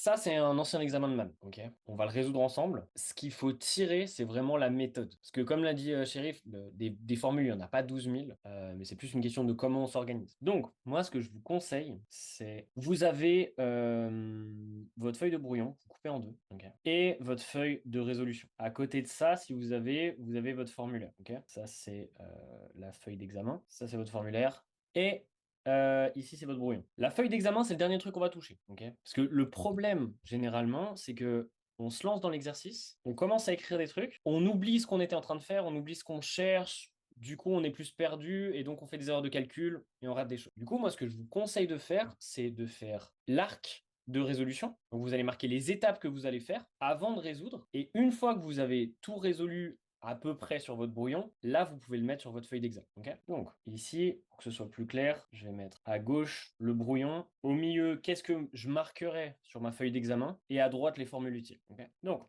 Ça, c'est un ancien examen de maths, ok? On va le résoudre ensemble. Ce qu'il faut tirer, c'est vraiment la méthode. Parce que comme l'a dit Shérif, des formules, il n'y en a pas 12 000, mais c'est plus une question de comment on s'organise. Donc, moi, ce que je vous conseille, c'est vous avez votre feuille de brouillon, vous coupez en deux, ok? Et votre feuille de résolution. À côté de ça, si vous avez votre formulaire, ok? Ça, c'est la feuille d'examen. Ça, c'est votre formulaire. Et ici, c'est votre brouillon. La feuille d'examen, c'est le dernier truc qu'on va toucher, ok? Parce que le problème, généralement, c'est que on se lance dans l'exercice, on commence à écrire des trucs, on oublie ce qu'on était en train de faire, on oublie ce qu'on cherche, du coup, on est plus perdu et donc on fait des erreurs de calcul et on rate des choses. Du coup, moi, ce que je vous conseille de faire, c'est de faire l'arc de résolution. Donc, vous allez marquer les étapes que vous allez faire avant de résoudre. Et une fois que vous avez tout résolu à peu près sur votre brouillon, là, vous pouvez le mettre sur votre feuille d'examen. Okay, donc, ici, pour que ce soit plus clair, je vais mettre à gauche le brouillon. Au milieu, qu'est-ce que je marquerai sur ma feuille d'examen? Et à droite, les formules utiles. Okay, donc,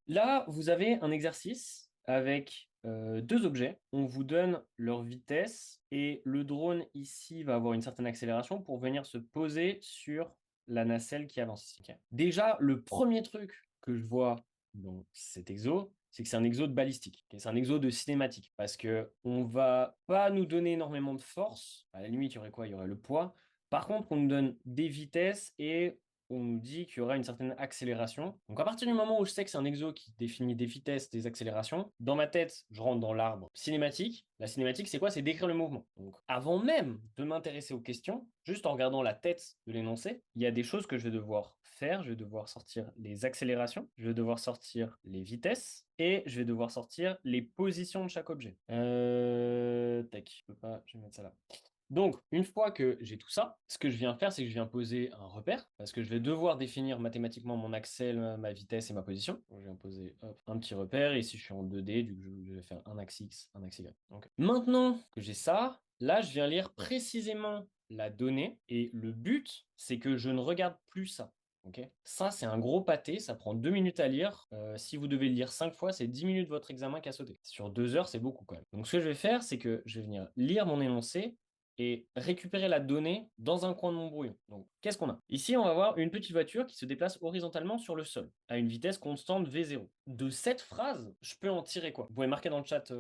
là, vous avez un exercice avec deux objets. On vous donne leur vitesse et le drone ici va avoir une certaine accélération pour venir se poser sur la nacelle qui avance ici. Okay. Déjà, le premier truc que je vois dans cet exo, c'est que c'est un exo de balistique. Okay. C'est un exo de cinématique parce que on va pas nous donner énormément de force. À la limite, il y aurait quoi? Il y aurait le poids. Par contre, on nous donne des vitesses et on nous dit qu'il y aura une certaine accélération. Donc à partir du moment où je sais que c'est un exo qui définit des vitesses, des accélérations, dans ma tête, je rentre dans l'arbre cinématique. La cinématique, c'est quoi? C'est décrire le mouvement. Donc avant même de m'intéresser aux questions, juste en regardant la tête de l'énoncé, il y a des choses que je vais devoir faire. Je vais devoir sortir les accélérations, je vais devoir sortir les vitesses et je vais devoir sortir les positions de chaque objet. Tac, je peux pas, je vais mettre ça là. Donc, une fois que j'ai tout ça, ce que je viens faire, c'est que je viens poser un repère, parce que je vais devoir définir mathématiquement mon accel, ma vitesse et ma position. Donc, je viens poser hop, un petit repère, et ici je suis en 2D, du coup je vais faire un axe X, un axe Y. Donc, maintenant que j'ai ça, là je viens lire précisément la donnée, et le but, c'est que je ne regarde plus ça. Okay. Ça, c'est un gros pâté, ça prend 2 minutes à lire. Si vous devez le lire 5 fois, c'est 10 minutes de votre examen qui a sauté. Sur 2 heures, c'est beaucoup quand même. Donc, ce que je vais faire, c'est que je vais venir lire mon énoncé et récupérer la donnée dans un coin de mon brouillon. Donc, qu'est-ce qu'on a? Ici, on va avoir une petite voiture qui se déplace horizontalement sur le sol, à une vitesse constante V0. De cette phrase, je peux en tirer quoi? Vous pouvez marquer dans le chat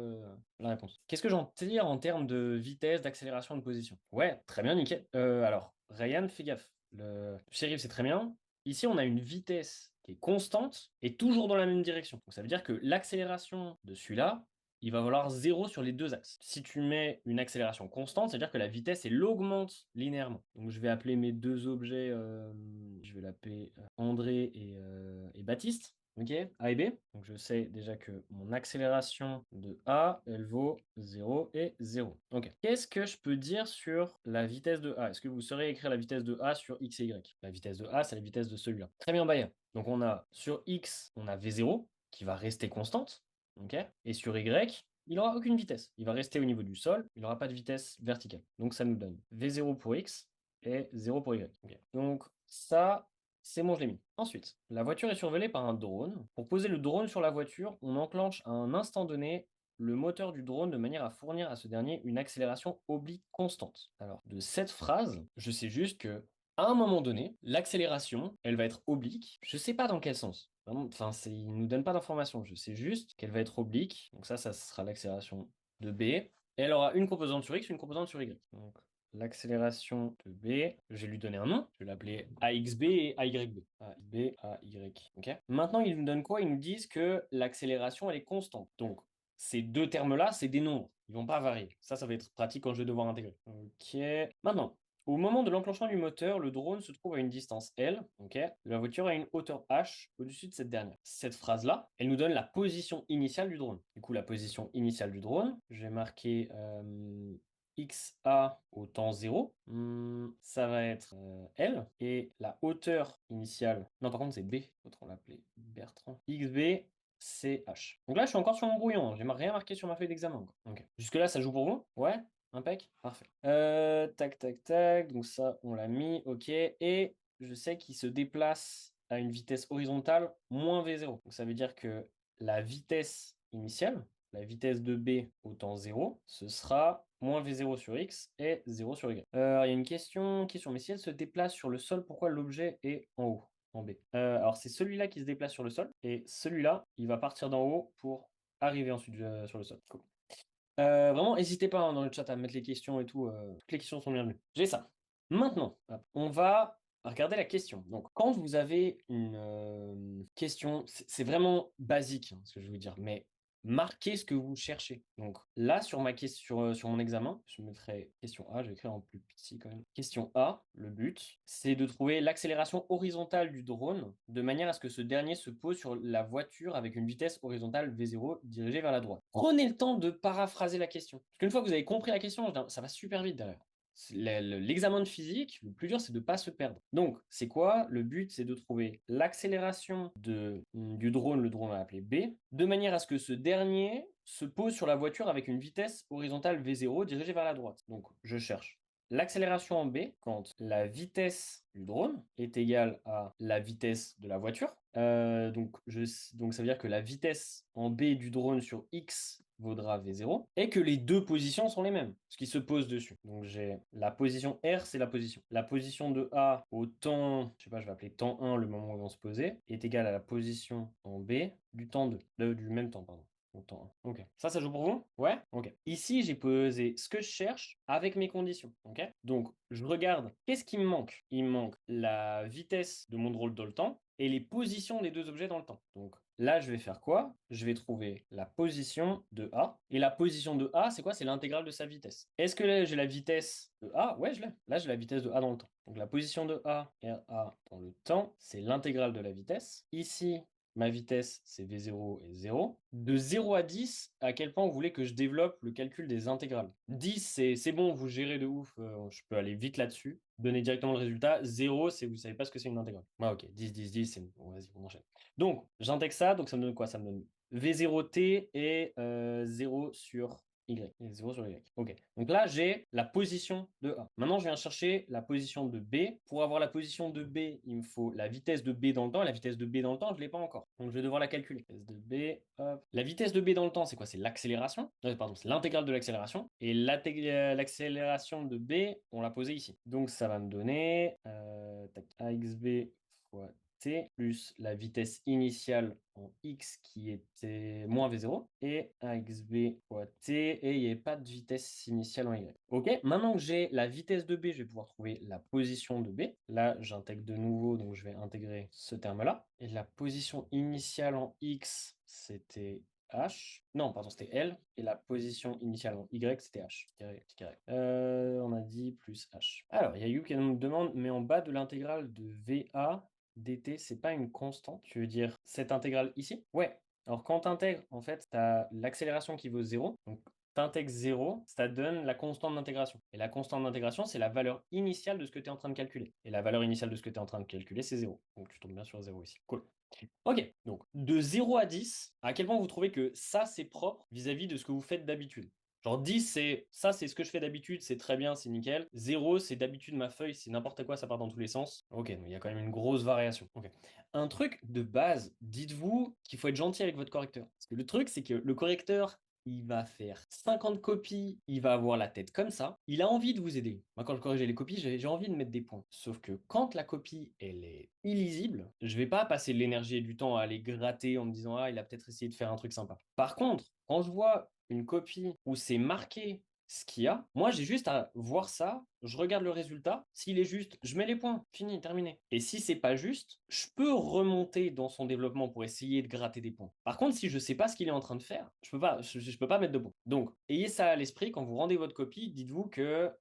la réponse. Qu'est-ce que j'en tire en termes de vitesse, d'accélération, de position? Ouais, très bien, nickel. Alors, Ryan, fais gaffe. Le shérif, c'est très bien. Ici, on a une vitesse qui est constante et toujours dans la même direction. Donc, ça veut dire que l'accélération de celui-là, il va valoir 0 sur les deux axes. Si tu mets une accélération constante, c'est-à-dire que la vitesse, elle augmente linéairement. Donc je vais appeler mes deux objets, je vais l'appeler André et Baptiste. Ok, A et B. Donc je sais déjà que mon accélération de A, elle vaut 0 et 0. Ok. Qu'est-ce que je peux dire sur la vitesse de A? Est-ce que vous saurez écrire la vitesse de A sur X et Y? La vitesse de A, c'est la vitesse de celui-là. Très bien, Baya. Donc on a sur X, on a V0 qui va rester constante. Okay, et sur Y, il n'aura aucune vitesse. Il va rester au niveau du sol, il n'aura pas de vitesse verticale. Donc ça nous donne V0 pour X et 0 pour Y. Okay. Donc ça, c'est bon, je l'ai mis. Ensuite, la voiture est survolée par un drone. Pour poser le drone sur la voiture, on enclenche à un instant donné le moteur du drone de manière à fournir à ce dernier une accélération oblique constante. Alors, de cette phrase, je sais juste que à un moment donné, l'accélération, elle va être oblique. Je ne sais pas dans quel sens. Vraiment, enfin, il ne nous donne pas d'informations. Je sais juste qu'elle va être oblique. Donc ça sera l'accélération de B. Et elle aura une composante sur X, une composante sur Y. Donc l'accélération de B, je vais lui donner un nom. Je vais l'appeler AXB et AYB. AXB, AY. Ok. Maintenant, ils nous donnent quoi? Ils nous disent que l'accélération, elle est constante. Donc, ces deux termes-là, c'est des nombres. Ils vont pas varier. Ça va être pratique quand je vais devoir intégrer. Ok. Maintenant, au moment de l'enclenchement du moteur, le drone se trouve à une distance L, ok. La voiture a une hauteur H au-dessus de cette dernière. Cette phrase-là, elle nous donne la position initiale du drone. Du coup, la position initiale du drone, je vais marquer XA au temps 0. Ça va être L. Et la hauteur initiale, non, par contre, c'est B. Autrement l'appeler Bertrand. XB, CH. Donc là, je suis encore sur mon brouillon. J'ai rien marqué sur ma feuille d'examen. Okay. Jusque-là, ça joue pour vous? Ouais? Impec, parfait. Tac, tac, tac. Donc ça, on l'a mis, ok. Et je sais qu'il se déplace à une vitesse horizontale moins V0. Donc ça veut dire que la vitesse initiale, la vitesse de B au temps 0, ce sera moins V0 sur X et 0 sur Y. Il y a une question, mais si elle se déplace sur le sol, pourquoi l'objet est en haut? en B. Alors, c'est celui-là qui se déplace sur le sol, et celui-là, il va partir d'en haut pour arriver ensuite sur le sol. Cool. Vraiment, n'hésitez pas hein, dans le chat à mettre les questions et tout. Toutes les questions sont bienvenues. J'ai ça. Maintenant, hop, on va regarder la question. Donc, quand vous avez une question, c'est vraiment basique hein, ce que je vais vous dire, mais marquez ce que vous cherchez. Donc là, sur ma question, sur mon examen, je mettrai question A, je vais écrire en plus petit quand même. Question A, le but, c'est de trouver l'accélération horizontale du drone de manière à ce que ce dernier se pose sur la voiture avec une vitesse horizontale V0 dirigée vers la droite. Prenez le temps de paraphraser la question. Parce qu'une fois que vous avez compris la question, ça va super vite derrière. L'examen de physique, le plus dur, c'est de ne pas se perdre. Donc, c'est quoi? Le but, c'est de trouver l'accélération du drone, le drone on va l'appeler B, de manière à ce que ce dernier se pose sur la voiture avec une vitesse horizontale V0 dirigée vers la droite. Donc, je cherche l'accélération en B quand la vitesse du drone est égale à la vitesse de la voiture. Donc ça veut dire que la vitesse en B du drone sur X vaudra V0 et que les deux positions sont les mêmes, ce qui se pose dessus. Donc j'ai la position R, c'est la position. La position de A au temps, je sais pas, je vais appeler temps 1 le moment où ils vont se poser, est égale à la position en B du temps 2, du même temps, pardon. Ok. Ça joue pour vous? Ouais? Ok. Ici, j'ai posé ce que je cherche avec mes conditions. Ok? Donc, je regarde qu'est-ce qui me manque. Il me manque la vitesse de mon drôle dans le temps et les positions des deux objets dans le temps. Donc, là, je vais faire quoi? Je vais trouver la position de A. Et la position de A, c'est quoi? C'est l'intégrale de sa vitesse. Est-ce que là, j'ai la vitesse de A? Ouais, je l'ai. Là, j'ai la vitesse de A dans le temps. Donc, la position de A, RA dans le temps, c'est l'intégrale de la vitesse. Ici, ma vitesse, c'est V0 et 0. De 0 à 10, à quel point vous voulez que je développe le calcul des intégrales? 10, c'est bon, vous gérez de ouf, je peux aller vite là-dessus. Donner directement le résultat. 0, c'est vous savez pas ce que c'est une intégrale. Ouais, ok, 10, 10, 10, c'est bon, vas-y, on enchaîne. Donc, j'intègre ça, donc ça me donne quoi? Ça me donne V0t et 0 sur Y. Et 0 sur Y. Ok. Donc là, j'ai la position de A. Maintenant, je viens chercher la position de B. Pour avoir la position de B, il me faut la vitesse de B dans le temps. Et la vitesse de B dans le temps, je ne l'ai pas encore. Donc, je vais devoir la calculer. Vitesse de B, hop. La vitesse de B dans le temps, c'est quoi? C'est l'accélération. Pardon, c'est l'intégrale de l'accélération. Et l'accélération de B, on l'a posée ici. Donc, ça va me donner AXB fois t plus la vitesse initiale en x qui était moins v0 et axb fois t et il n'y avait pas de vitesse initiale en y. Ok, maintenant que j'ai la vitesse de b, je vais pouvoir trouver la position de b. Là, j'intègre de nouveau, donc je vais intégrer ce terme-là. Et la position initiale en x, c'était H. Non, pardon, c'était L. Et la position initiale en Y, c'était H. On a dit plus H. Alors, il y a You qui nous demande, mais en bas de l'intégrale de VA dt, c'est pas une constante. Tu veux dire cette intégrale ici? Ouais. Alors, quand tu intègres, en fait, tu as l'accélération qui vaut 0. Donc, tu intègres 0, ça donne la constante d'intégration. Et la constante d'intégration, c'est la valeur initiale de ce que tu es en train de calculer. Et la valeur initiale de ce que tu es en train de calculer, c'est 0. Donc, tu tombes bien sur 0 ici. Cool. Ok, donc de 0 à 10, à quel point vous trouvez que ça, c'est propre vis-à-vis de ce que vous faites d'habitude? Genre 10, c'est ça, c'est ce que je fais d'habitude, c'est très bien, c'est nickel. 0, c'est d'habitude ma feuille, c'est n'importe quoi, ça part dans tous les sens. Ok, donc il y a quand même une grosse variation. Ok. Un truc de base, dites-vous qu'il faut être gentil avec votre correcteur. Parce que le truc, c'est que le correcteur, il va faire 50 copies, il va avoir la tête comme ça. Il a envie de vous aider. Moi, quand je corrigeais les copies, j'ai envie de mettre des points. Sauf que quand la copie, elle est illisible, je vais pas passer de l'énergie et du temps à aller gratter en me disant, ah, il a peut-être essayé de faire un truc sympa. Par contre, quand je vois une copie où c'est marqué ce qu'il y a, moi j'ai juste à voir ça, je regarde le résultat, s'il est juste, je mets les points, fini, terminé. Et si c'est pas juste, je peux remonter dans son développement pour essayer de gratter des points. Par contre, si je sais pas ce qu'il est en train de faire, je peux pas mettre de points. Donc, ayez ça à l'esprit quand vous rendez votre copie, dites-vous que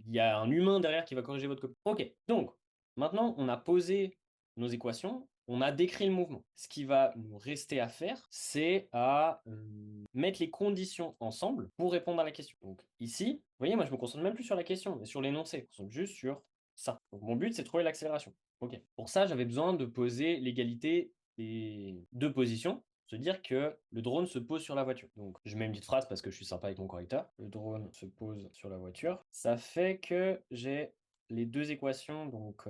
il y a un humain derrière qui va corriger votre copie. Ok, donc maintenant on a posé nos équations, on a décrit le mouvement. Ce qui va nous rester à faire, c'est à mettre les conditions ensemble pour répondre à la question. Donc ici, vous voyez, moi je me concentre même plus sur la question, mais sur l'énoncé. Je me concentre juste sur ça. Donc mon but, c'est de trouver l'accélération. Ok. Pour ça, j'avais besoin de poser l'égalité des deux positions. Se dire que le drone se pose sur la voiture. Donc je mets une petite phrase parce que je suis sympa avec mon correcteur. Le drone se pose sur la voiture. Ça fait que j'ai les deux équations, donc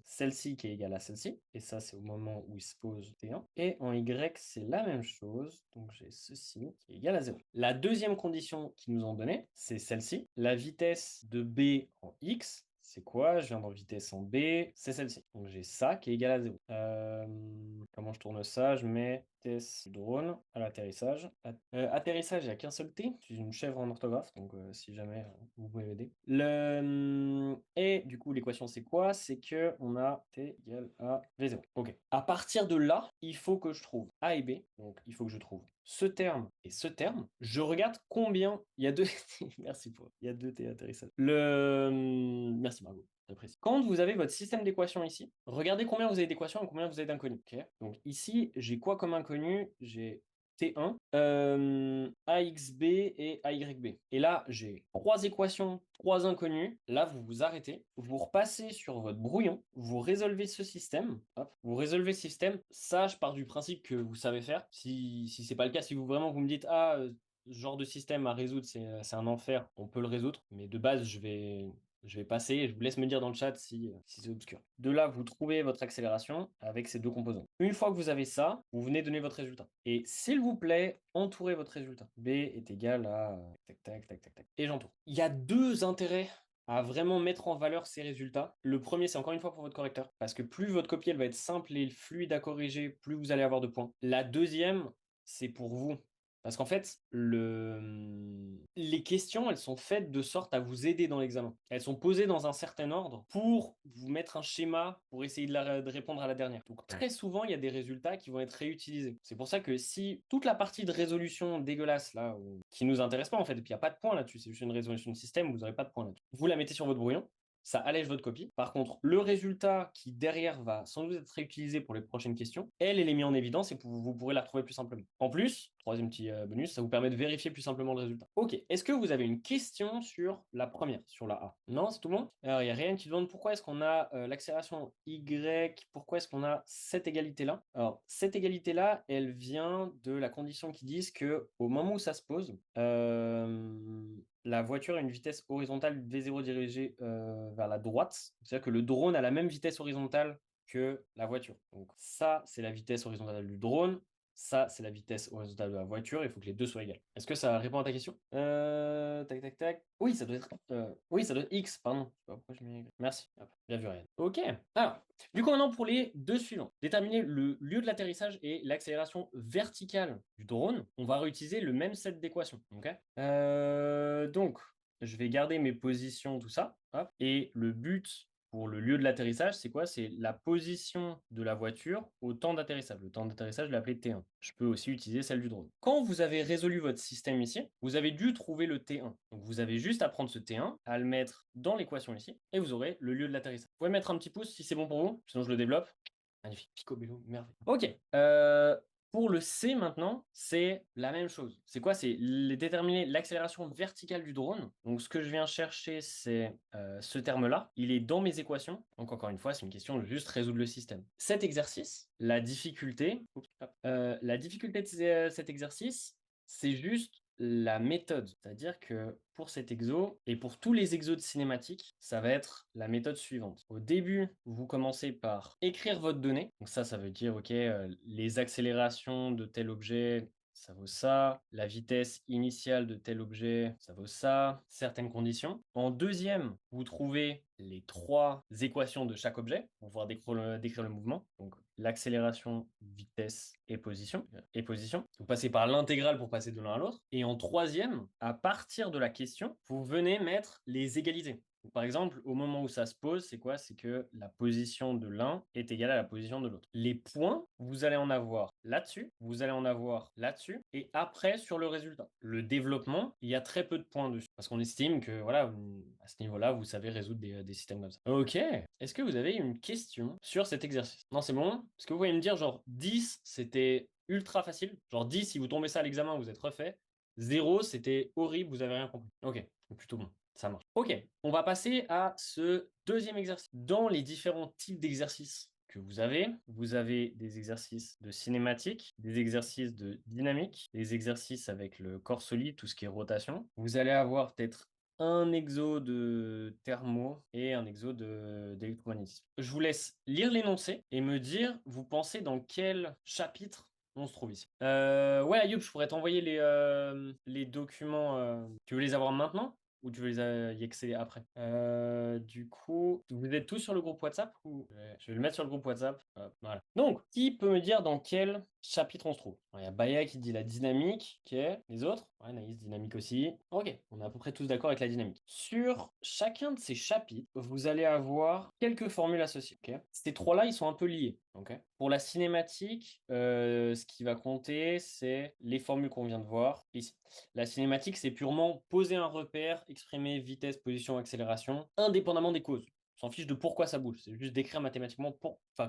celle-ci qui est égale à celle-ci, et ça c'est au moment où il se pose T1, et en Y c'est la même chose, donc j'ai ceci qui est égal à 0. La deuxième condition qu'ils nous ont donnée, c'est celle-ci, la vitesse de B en X, c'est quoi? Je viens dans vitesse en B, c'est celle-ci. Donc j'ai ça qui est égal à 0. Comment je tourne ça? Je mets vitesse du drone à l'atterrissage. Atterrissage, il n'y a qu'un seul T. Je suis une chèvre en orthographe, donc si jamais vous pouvez m'aider. Et du coup, l'équation, c'est quoi? C'est que on a T égale à V0. Ok. À partir de là, il faut que je trouve A et B. Donc, il faut que je trouve ce terme et ce terme. Je regarde combien il y a deux. Merci pour. Il y a deux T atterrissage. Merci Margot. J'apprécie. Quand vous avez votre système d'équations ici, regardez combien vous avez d'équations et combien vous avez d'inconnus. Ok. Donc ici, j'ai quoi comme inconnu? J'ai T1, AXB et AYB. Et là, j'ai trois équations, trois inconnus. Là, vous vous arrêtez, vous repassez sur votre brouillon, vous résolvez ce système. Hop, vous résolvez ce système. Ça, je pars du principe que vous savez faire. Si c'est pas le cas, si vous vraiment vous me dites, ah, ce genre de système à résoudre, c'est un enfer, on peut le résoudre. Mais de base, je vais passer et je vous laisse me dire dans le chat si c'est obscur. De là, vous trouvez votre accélération avec ces deux composants. Une fois que vous avez ça, vous venez donner votre résultat. Et s'il vous plaît, entourez votre résultat. B est égal à tac, tac, tac, tac, tac. Et j'entoure. Il y a deux intérêts à vraiment mettre en valeur ces résultats. Le premier, c'est encore une fois pour votre correcteur. Parce que plus votre copie, elle va être simple et fluide à corriger, plus vous allez avoir de points. La deuxième, c'est pour vous. Parce qu'en fait, les questions, elles sont faites de sorte à vous aider dans l'examen. Elles sont posées dans un certain ordre pour vous mettre un schéma pour essayer de répondre à la dernière. Donc très souvent, il y a des résultats qui vont être réutilisés. C'est pour ça que si toute la partie de résolution dégueulasse, là, qui nous intéresse pas en fait, et puis il n'y a pas de point là-dessus, c'est juste une résolution de système, vous n'aurez pas de point là-dessus. Vous la mettez sur votre brouillon, ça allège votre copie. Par contre, le résultat qui derrière va sans doute être réutilisé pour les prochaines questions, elle est mise en évidence et vous pourrez la retrouver plus simplement. En plus, troisième petit bonus, ça vous permet de vérifier plus simplement le résultat. Ok, est-ce que vous avez une question sur la première, sur la A? Non, c'est tout bon? Alors, il n'y a rien qui demande pourquoi est-ce qu'on a l'accélération Y, pourquoi est-ce qu'on a cette égalité-là? Alors, cette égalité-là, elle vient de la condition qui dit que au moment où ça se pose, la voiture a une vitesse horizontale V0 dirigée vers la droite. C'est-à-dire que le drone a la même vitesse horizontale que la voiture. Donc ça, c'est la vitesse horizontale du drone. Ça, c'est la vitesse horizontale de la voiture. Il faut que les deux soient égales. Est-ce que ça répond à ta question? Tac, tac, tac. Oui, ça doit être... oui, ça doit être X, pardon. Je sais pas pourquoi je mets Y. Merci. Hop, bien vu, Ryan. Ok. Alors, du coup, maintenant, pour les deux suivants. Déterminer le lieu de l'atterrissage et l'accélération verticale du drone. On va réutiliser le même set d'équations. Ok. Donc, je vais garder mes positions, tout ça. Hop. Et le but pour le lieu de l'atterrissage, c'est quoi? C'est la position de la voiture au temps d'atterrissage. Le temps d'atterrissage, je l'ai appelé T1. Je peux aussi utiliser celle du drone. Quand vous avez résolu votre système ici, vous avez dû trouver le T1. Donc vous avez juste à prendre ce T1, à le mettre dans l'équation ici, et vous aurez le lieu de l'atterrissage. Vous pouvez mettre un petit pouce si c'est bon pour vous, sinon je le développe. Magnifique, picobello, merveille. Ok, pour le C maintenant, c'est la même chose. C'est quoi? C'est déterminer l'accélération verticale du drone. Donc ce que je viens chercher, c'est ce terme-là. Il est dans mes équations. Donc encore une fois, c'est une question de juste résoudre le système. Cet exercice, la difficulté de cet exercice, c'est juste la méthode. C'est-à-dire que pour cet exo et pour tous les exos de cinématique, ça va être la méthode suivante. Au début, vous commencez par écrire votre donnée. Donc ça veut dire, ok, les accélérations de tel objet, ça vaut ça. La vitesse initiale de tel objet, ça vaut ça. Certaines conditions. En deuxième, vous trouvez les trois équations de chaque objet pour pouvoir décrire le mouvement. Donc l'accélération, vitesse et position. Vous passez par l'intégrale pour passer de l'un à l'autre. Et en troisième, à partir de la question, vous venez mettre les égalités. Par exemple, au moment où ça se pose, c'est quoi? C'est que la position de l'un est égale à la position de l'autre. Les points, vous allez en avoir là-dessus, vous allez en avoir là-dessus, et après sur le résultat. Le développement, il y a très peu de points dessus, parce qu'on estime que, voilà, à ce niveau-là, vous savez résoudre des systèmes comme ça. Ok, est-ce que vous avez une question sur cet exercice? Non, c'est bon? Est-ce que vous pouvez me dire, genre, 10, c'était ultra facile? Genre 10, si vous tombez ça à l'examen, vous êtes refait. 0, c'était horrible, vous avez rien compris. Ok, plutôt bon. Ça marche. Ok, on va passer à ce deuxième exercice. Dans les différents types d'exercices que vous avez des exercices de cinématique, des exercices de dynamique, des exercices avec le corps solide, tout ce qui est rotation. Vous allez avoir peut-être un exo de thermo et un exo d'électromagnétisme. Je vous laisse lire l'énoncé et me dire, vous pensez dans quel chapitre on se trouve ici. Ouais, Ayoub, je pourrais t'envoyer les documents. Tu veux les avoir maintenant? ou tu veux y accéder après? Du coup, vous êtes tous sur le groupe WhatsApp ou je vais le mettre sur le groupe WhatsApp. Hop, voilà. Donc, qui peut me dire dans quel chapitre on se trouve? Alors, il y a Baya qui dit la dynamique. Ok. Les autres? Ouais, Naïs, dynamique aussi. Ok, on est à peu près tous d'accord avec la dynamique. Sur chacun de ces chapitres, vous allez avoir quelques formules associées. Ok. Ces trois-là, ils sont un peu liés. Ok. Pour la cinématique, ce qui va compter, c'est les formules qu'on vient de voir ici. La cinématique, c'est purement poser un repère, exprimer vitesse, position, accélération, indépendamment des causes. On s'en fiche de pourquoi ça bouge. C'est juste d'écrire mathématiquement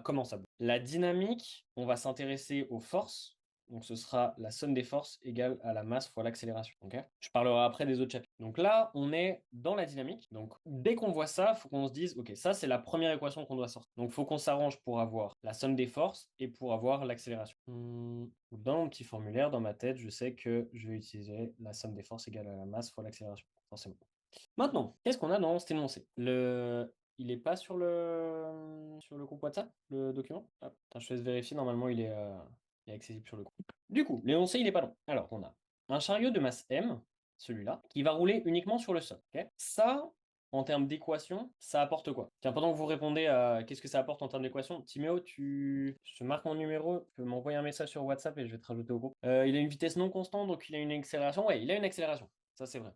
comment ça bouge. La dynamique, on va s'intéresser aux forces. Donc ce sera la somme des forces égale à la masse fois l'accélération. Okay, je parlerai après des autres chapitres. Donc là, on est dans la dynamique. Donc dès qu'on voit ça, il faut qu'on se dise, ok, ça c'est la première équation qu'on doit sortir. Donc il faut qu'on s'arrange pour avoir la somme des forces et pour avoir l'accélération. Dans mon petit formulaire, dans ma tête, je sais que je vais utiliser la somme des forces égale à la masse fois l'accélération, forcément. Maintenant, qu'est-ce qu'on a dans cet énoncé? Il n'est pas sur le groupe WhatsApp, le document? Ah, putain, je te laisse vérifier, normalement il est accessible sur le groupe. Du coup, l'énoncé, il n'est pas long. Alors, on a un chariot de masse M, celui-là, qui va rouler uniquement sur le sol. Ok, ça, en termes d'équation, ça apporte quoi? Tiens, pendant que vous répondez à qu'est-ce que ça apporte en termes d'équation, Timéo, je te marque mon numéro, tu peux m'envoyer un message sur WhatsApp et je vais te rajouter au groupe. Il a une vitesse non constante, donc il a une accélération. Ouais, il a une accélération. Ça, c'est vrai.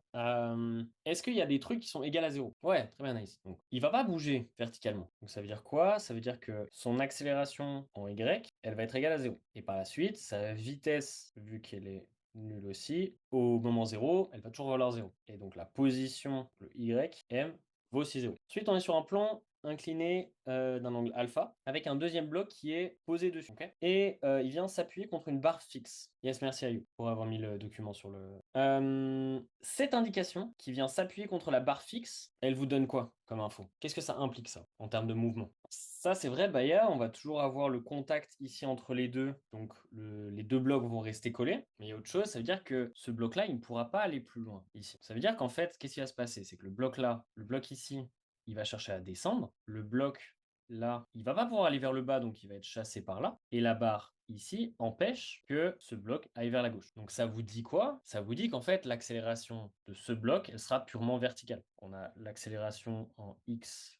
Est-ce qu'il y a des trucs qui sont égaux à zéro? Ouais, très bien, nice. Donc, il va pas bouger verticalement. Donc, ça veut dire quoi? Ça veut dire que son accélération en Y, elle va être égale à zéro. Et par la suite, sa vitesse, vu qu'elle est nulle aussi, au moment zéro, elle va toujours valoir zéro. Et donc, la position, le Y, M, vaut aussi zéro. Ensuite, on est sur un plan incliné d'un angle alpha, avec un deuxième bloc qui est posé dessus. Okay, et il vient s'appuyer contre une barre fixe. Yes, merci à you pour avoir mis le document sur le... cette indication qui vient s'appuyer contre la barre fixe, elle vous donne quoi comme info? Qu'est-ce que ça implique ça en termes de mouvement? Ça, c'est vrai, Baya, on va toujours avoir le contact ici entre les deux. Donc, les deux blocs vont rester collés. Mais il y a autre chose, ça veut dire que ce bloc-là, il ne pourra pas aller plus loin ici. Ça veut dire qu'en fait, qu'est-ce qui va se passer? C'est que le bloc là, le bloc ici, il va chercher à descendre. Le bloc là, il va pas pouvoir aller vers le bas, donc il va être chassé par là. Et la barre ici empêche que ce bloc aille vers la gauche. Donc ça vous dit quoi? Ça vous dit qu'en fait, l'accélération de ce bloc, elle sera purement verticale. On a l'accélération en X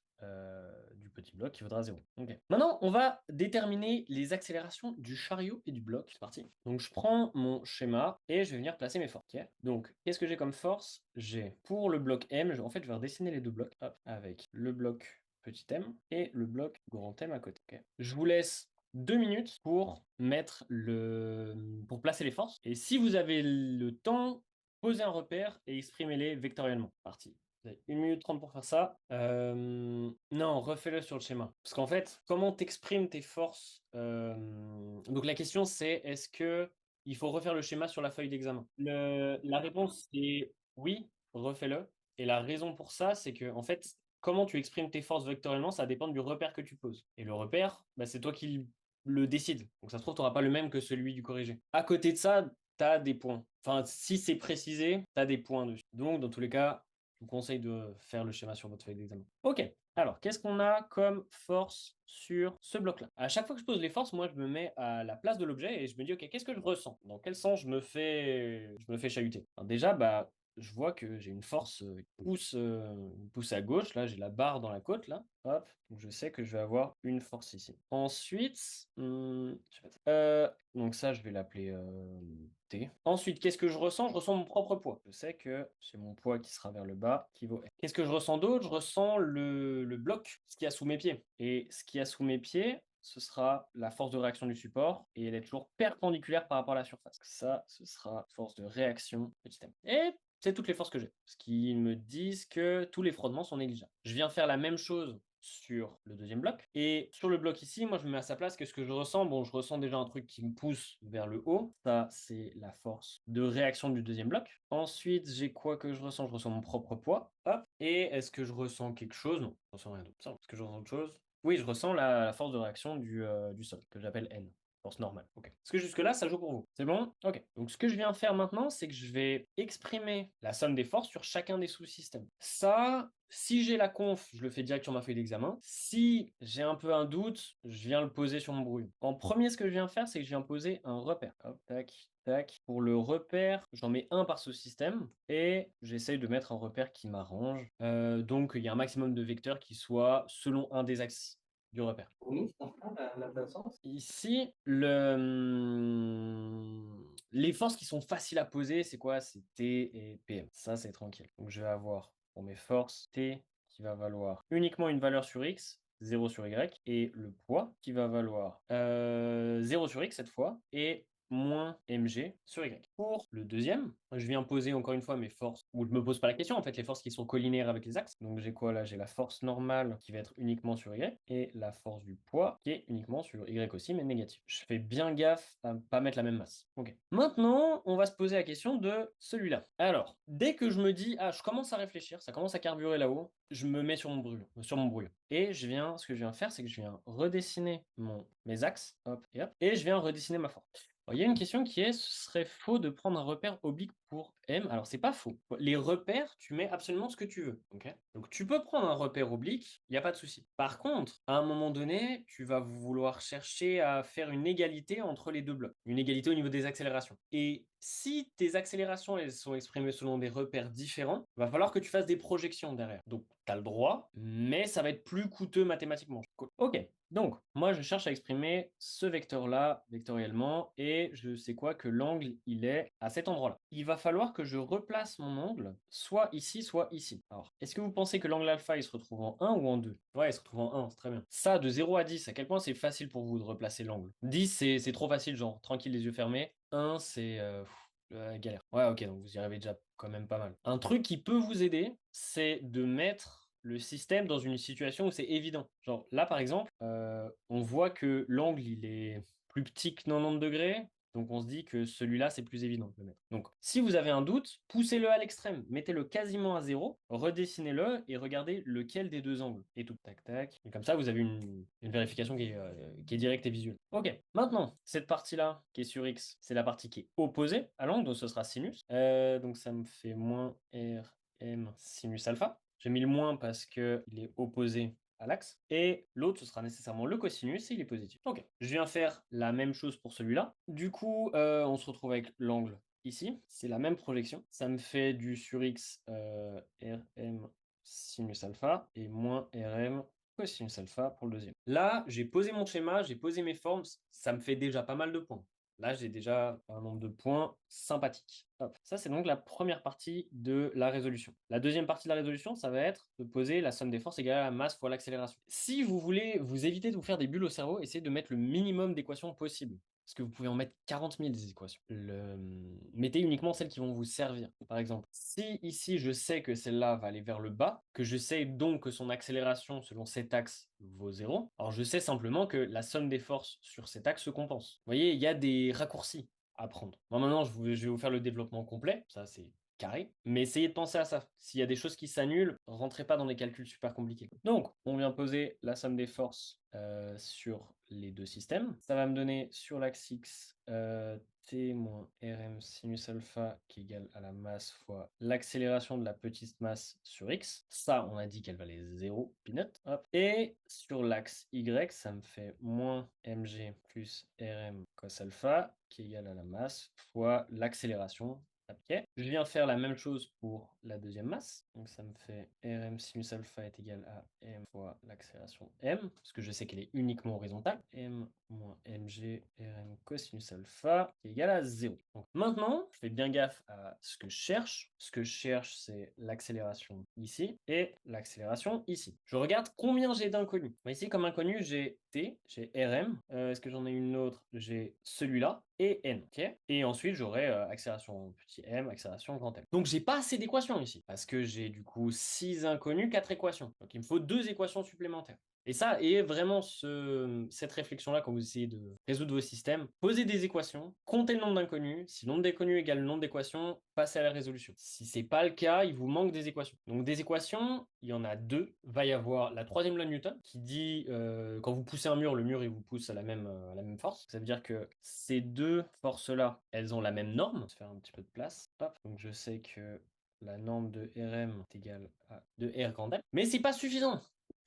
du petit bloc qui vaudra 0. Okay. Maintenant, on va déterminer les accélérations du chariot et du bloc. C'est parti. Donc, je prends mon schéma et je vais venir placer mes forces. Okay. Donc, qu'est-ce que j'ai comme force? J'ai pour le bloc M, en fait, je vais redessiner les deux blocs hop, avec le bloc petit m et le bloc grand M à côté. Okay. Je vous laisse 2 minutes pour pour placer les forces. Et si vous avez le temps, posez un repère et exprimez-les vectoriellement. Parti. Vous avez 1 minute 30 pour faire ça. Non, refais-le sur le schéma. Parce qu'en fait, comment t'exprimes tes forces Donc la question c'est, est-ce que il faut refaire le schéma sur la feuille d'examen? La réponse c'est oui, refais-le. Et la raison pour ça, c'est que en fait, comment tu exprimes tes forces vectoriellement, ça dépend du repère que tu poses. Et le repère, bah, c'est toi qui le décides. Donc ça se trouve, tu n'auras pas le même que celui du corrigé. À côté de ça, tu as des points. Enfin, si c'est précisé, tu as des points dessus. Donc, dans tous les cas, je vous conseille de faire le schéma sur votre feuille d'examen. Ok, alors, qu'est-ce qu'on a comme force sur ce bloc-là? À chaque fois que je pose les forces, moi, je me mets à la place de l'objet et je me dis, ok, qu'est-ce que je ressens? Dans quel sens je me fais chahuter? Alors déjà, bah, je vois que j'ai une force qui pousse à gauche. Là, j'ai la barre dans la côte, là. Hop, donc je sais que je vais avoir une force ici. Ensuite, donc ça, je vais l'appeler T. Ensuite, qu'est-ce que je ressens? Je ressens mon propre poids. Je sais que c'est mon poids qui sera vers le bas, qui vaut F. Qu'est-ce que je ressens d'autre? Je ressens le bloc, ce qu'il y a sous mes pieds. Et ce qu'il y a sous mes pieds, ce sera la force de réaction du support et elle est toujours perpendiculaire par rapport à la surface. Ça, ce sera force de réaction petit m. Et c'est toutes les forces que j'ai. Ce qui me disent que tous les frottements sont négligeables. Je viens faire la même chose sur le deuxième bloc. Et sur le bloc ici, moi, je me mets à sa place. Qu'est-ce que je ressens? Bon, je ressens déjà un truc qui me pousse vers le haut. Ça, c'est la force de réaction du deuxième bloc. Ensuite, j'ai quoi que je ressens? Je ressens mon propre poids. Hop. Et est-ce que je ressens quelque chose? Non, je ressens rien d'autre. Est-ce que je ressens autre chose? Oui, je ressens la force de réaction du sol, que j'appelle N. Force normale. Ok. Est-ce que jusque-là, ça joue pour vous? C'est bon? Ok. Donc, ce que je viens faire maintenant, c'est que je vais exprimer la somme des forces sur chacun des sous-systèmes. Ça, si j'ai la conf, je le fais direct sur ma feuille d'examen. Si j'ai un peu un doute, je viens le poser sur mon brouillon. En premier, ce que je viens faire, c'est que je viens poser un repère. Hop, tac, tac. Pour le repère, j'en mets un par sous-système et j'essaye de mettre un repère qui m'arrange. Donc, il y a un maximum de vecteurs qui soient selon un des axes du repère. Oui, je comprends la présence. Ici, les forces qui sont faciles à poser, c'est quoi? C'est T et PM. Ça, c'est tranquille. Donc, je vais avoir pour mes forces T qui va valoir uniquement une valeur sur X, 0 sur Y, et le poids qui va valoir 0 sur X cette fois, et moins mg sur y. Pour le deuxième, je viens poser encore une fois mes forces, ou je me pose pas la question, en fait, les forces qui sont collinaires avec les axes. Donc j'ai quoi là? J'ai la force normale qui va être uniquement sur y, et la force du poids qui est uniquement sur y aussi, mais négative. Je fais bien gaffe à ne pas mettre la même masse. Ok. Maintenant, on va se poser la question de celui-là. Alors, dès que je me dis, ah, je commence à réfléchir, ça commence à carburer là-haut, je me mets sur mon brouillon. Et ce que je viens faire, c'est que je viens redessiner mes axes, hop et hop, et je viens redessiner ma force. Alors, il y a une question qui est, ce serait faux de prendre un repère oblique pour M? Alors, c'est pas faux. Les repères, tu mets absolument ce que tu veux. Ok. Donc, tu peux prendre un repère oblique, il n'y a pas de souci. Par contre, à un moment donné, tu vas vouloir chercher à faire une égalité entre les deux blocs. Une égalité au niveau des accélérations. Et si tes accélérations elles sont exprimées selon des repères différents, il va falloir que tu fasses des projections derrière. Donc, tu as le droit, mais ça va être plus coûteux mathématiquement. Cool. Ok. Donc, moi, je cherche à exprimer ce vecteur-là vectoriellement et je sais quoi que l'angle, il est à cet endroit-là. Il va falloir que je replace mon angle soit ici, soit ici. Alors, est-ce que vous pensez que l'angle alpha, il se retrouve en 1 ou en 2? Ouais, il se retrouve en 1, c'est très bien. Ça, de 0 à 10, à quel point c'est facile pour vous de replacer l'angle? 10, c'est trop facile, genre, tranquille, les yeux fermés. 1, c'est galère. Ouais, ok, donc vous y arrivez déjà quand même pas mal. Un truc qui peut vous aider, c'est de mettre le système dans une situation où c'est évident. Genre là, par exemple, on voit que l'angle, il est plus petit que 90 degrés. Donc on se dit que celui-là, c'est plus évident de le mettre. Donc si vous avez un doute, poussez-le à l'extrême. Mettez-le quasiment à 0, redessinez-le et regardez lequel des deux angles. Et tout, tac, tac. Et comme ça, vous avez une vérification qui est directe et visuelle. Ok, maintenant, cette partie-là, qui est sur X, c'est la partie qui est opposée à l'angle, donc ce sera sinus. Donc ça me fait moins RM sinus alpha. J'ai mis le moins parce qu'il est opposé à l'axe. Et l'autre, ce sera nécessairement le cosinus et il est positif. Ok, je viens faire la même chose pour celui-là. Du coup, on se retrouve avec l'angle ici. C'est la même projection. Ça me fait du sur x Rm sinus alpha et moins Rm cosinus alpha pour le deuxième. Là, j'ai posé mon schéma, j'ai posé mes formes. Ça me fait déjà pas mal de points. Là, j'ai déjà un nombre de points sympathique. Hop. Ça, c'est donc la première partie de la résolution. La deuxième partie de la résolution, ça va être de poser la somme des forces égale à la masse fois l'accélération. Si vous voulez vous éviter de vous faire des bulles au cerveau, essayez de mettre le minimum d'équations possible. Parce que vous pouvez en mettre 40 000 des équations. Mettez uniquement celles qui vont vous servir. Par exemple, si ici je sais que celle-là va aller vers le bas, que je sais donc que son accélération selon cet axe vaut 0, alors je sais simplement que la somme des forces sur cet axe se compense. Vous voyez, il y a des raccourcis à prendre. Bon, maintenant, je vais vous faire le développement complet. Ça, c'est carré. Mais essayez de penser à ça. S'il y a des choses qui s'annulent, rentrez pas dans des calculs super compliqués. Donc, on vient poser la somme des forces sur les deux systèmes. Ça va me donner sur l'axe X T moins Rm sinus alpha qui est égal à la masse fois l'accélération de la petite masse sur X. Ça, on a dit qu'elle valait 0, peanut. Hop. Et sur l'axe Y, ça me fait moins mg plus Rm cos alpha qui est égal à la masse fois l'accélération. Ok. Je viens faire la même chose pour la deuxième masse. Donc ça me fait Rm sinus alpha est égal à m fois l'accélération m, parce que je sais qu'elle est uniquement horizontale. M moins mg Rm cosinus alpha qui est égal à 0. Donc maintenant, je fais bien gaffe à ce que je cherche. Ce que je cherche, c'est l'accélération ici et l'accélération ici. Je regarde combien j'ai d'inconnus. Ici, comme inconnu, j'ai T, j'ai Rm. Est-ce que j'en ai une autre? J'ai celui-là et n. Okay, et ensuite, j'aurai accélération petit m, accélération grand m. Donc, j'ai pas assez d'équations ici parce que j'ai du coup 6 inconnus, 4 équations. Donc, il me faut 2 équations supplémentaires. Et ça, et vraiment cette réflexion-là, quand vous essayez de résoudre vos systèmes, posez des équations, comptez le nombre d'inconnus. Si le nombre d'inconnus égale le nombre d'équations, passez à la résolution. Si c'est pas le cas, il vous manque des équations. Donc des équations, il y en a deux. Va y avoir la troisième loi de Newton qui dit quand vous poussez un mur, le mur il vous pousse à la même force. Ça veut dire que ces deux forces-là, elles ont la même norme. On va se faire un petit peu de place. Hop. Donc je sais que la norme de Rm est égale à de R grand M. Mais c'est pas suffisant.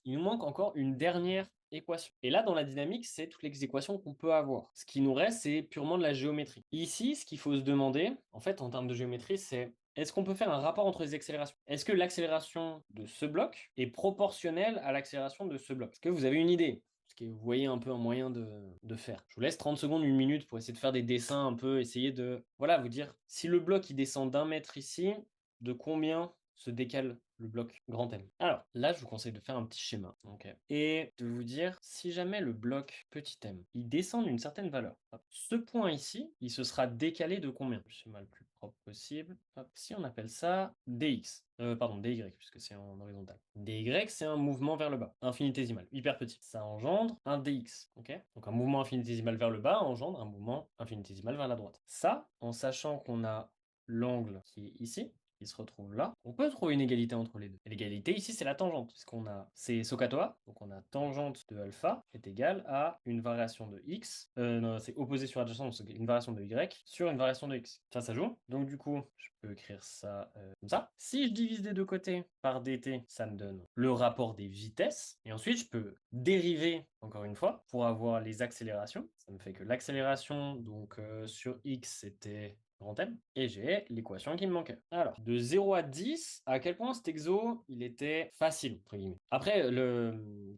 Il nous manque encore une dernière équation. Et là, dans la dynamique, c'est toutes les équations qu'on peut avoir. Ce qui nous reste, c'est purement de la géométrie. Ici, ce qu'il faut se demander, en fait, en termes de géométrie, c'est est-ce qu'on peut faire un rapport entre les accélérations? Est-ce que l'accélération de ce bloc est proportionnelle à l'accélération de ce bloc? Est-ce que vous avez une idée? Est-ce que vous voyez un peu un moyen de faire? Je vous laisse 30 secondes, une minute pour essayer de faire des dessins un peu, essayer de, voilà, vous dire, si le bloc il descend d'un mètre ici, de combien se décale le bloc grand M. Alors, là, je vous conseille de faire un petit schéma, ok, et de vous dire, si jamais le bloc petit m, il descend d'une certaine valeur, hop, ce point ici, il se sera décalé de combien? Le schéma le plus propre possible. Hop, si on appelle ça dx, pardon, dy, puisque c'est en horizontal. dy, c'est un mouvement vers le bas, infinitésimal, hyper petit. Ça engendre un dx, ok? Donc un mouvement infinitésimal vers le bas engendre un mouvement infinitésimal vers la droite. Ça, en sachant qu'on a l'angle qui est ici, qui se retrouve là, on peut trouver une égalité entre les deux. Et l'égalité ici, c'est la tangente, puisqu'on a, c'est SOHCAHTOA, donc on a tangente de alpha est égale à une variation de x, non, c'est opposé sur adjacent, donc c'est une variation de y sur une variation de x. Ça joue. Donc du coup, je peux écrire ça comme ça. Si je divise des deux côtés par dt, ça me donne le rapport des vitesses, et ensuite je peux dériver, encore une fois, pour avoir les accélérations. Ça me fait que l'accélération, donc sur x, c'était grand M, et j'ai l'équation qui me manquait. Alors, de 0 à 10, à quel point cet exo, il était facile, entre guillemets. Après,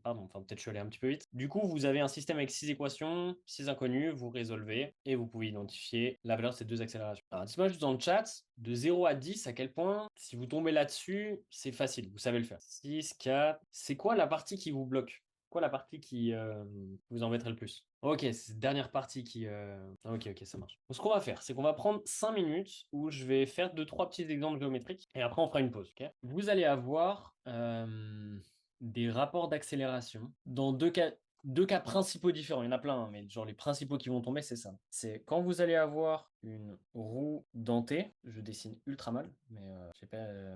pardon, enfin peut-être je suis allé un petit peu vite. Du coup, vous avez un système avec 6 équations, 6 inconnues, vous résolvez, et vous pouvez identifier la valeur de ces deux accélérations. Alors, dites-moi juste dans le chat, de 0 à 10, à quel point, si vous tombez là-dessus, c'est facile, vous savez le faire. 6, 4, c'est quoi la partie qui vous bloque? Quoi la partie qui vous embêterait le plus? Ok, c'est cette dernière partie qui... Ok, ça marche. Donc, ce qu'on va faire, c'est qu'on va prendre 5 minutes où je vais faire 2-3 petits exemples géométriques et après on fera une pause. Ok, vous allez avoir des rapports d'accélération dans deux cas principaux différents. Il y en a plein, hein, mais genre les principaux qui vont tomber, c'est ça. C'est quand vous allez avoir une roue dentée, je dessine ultra mal, mais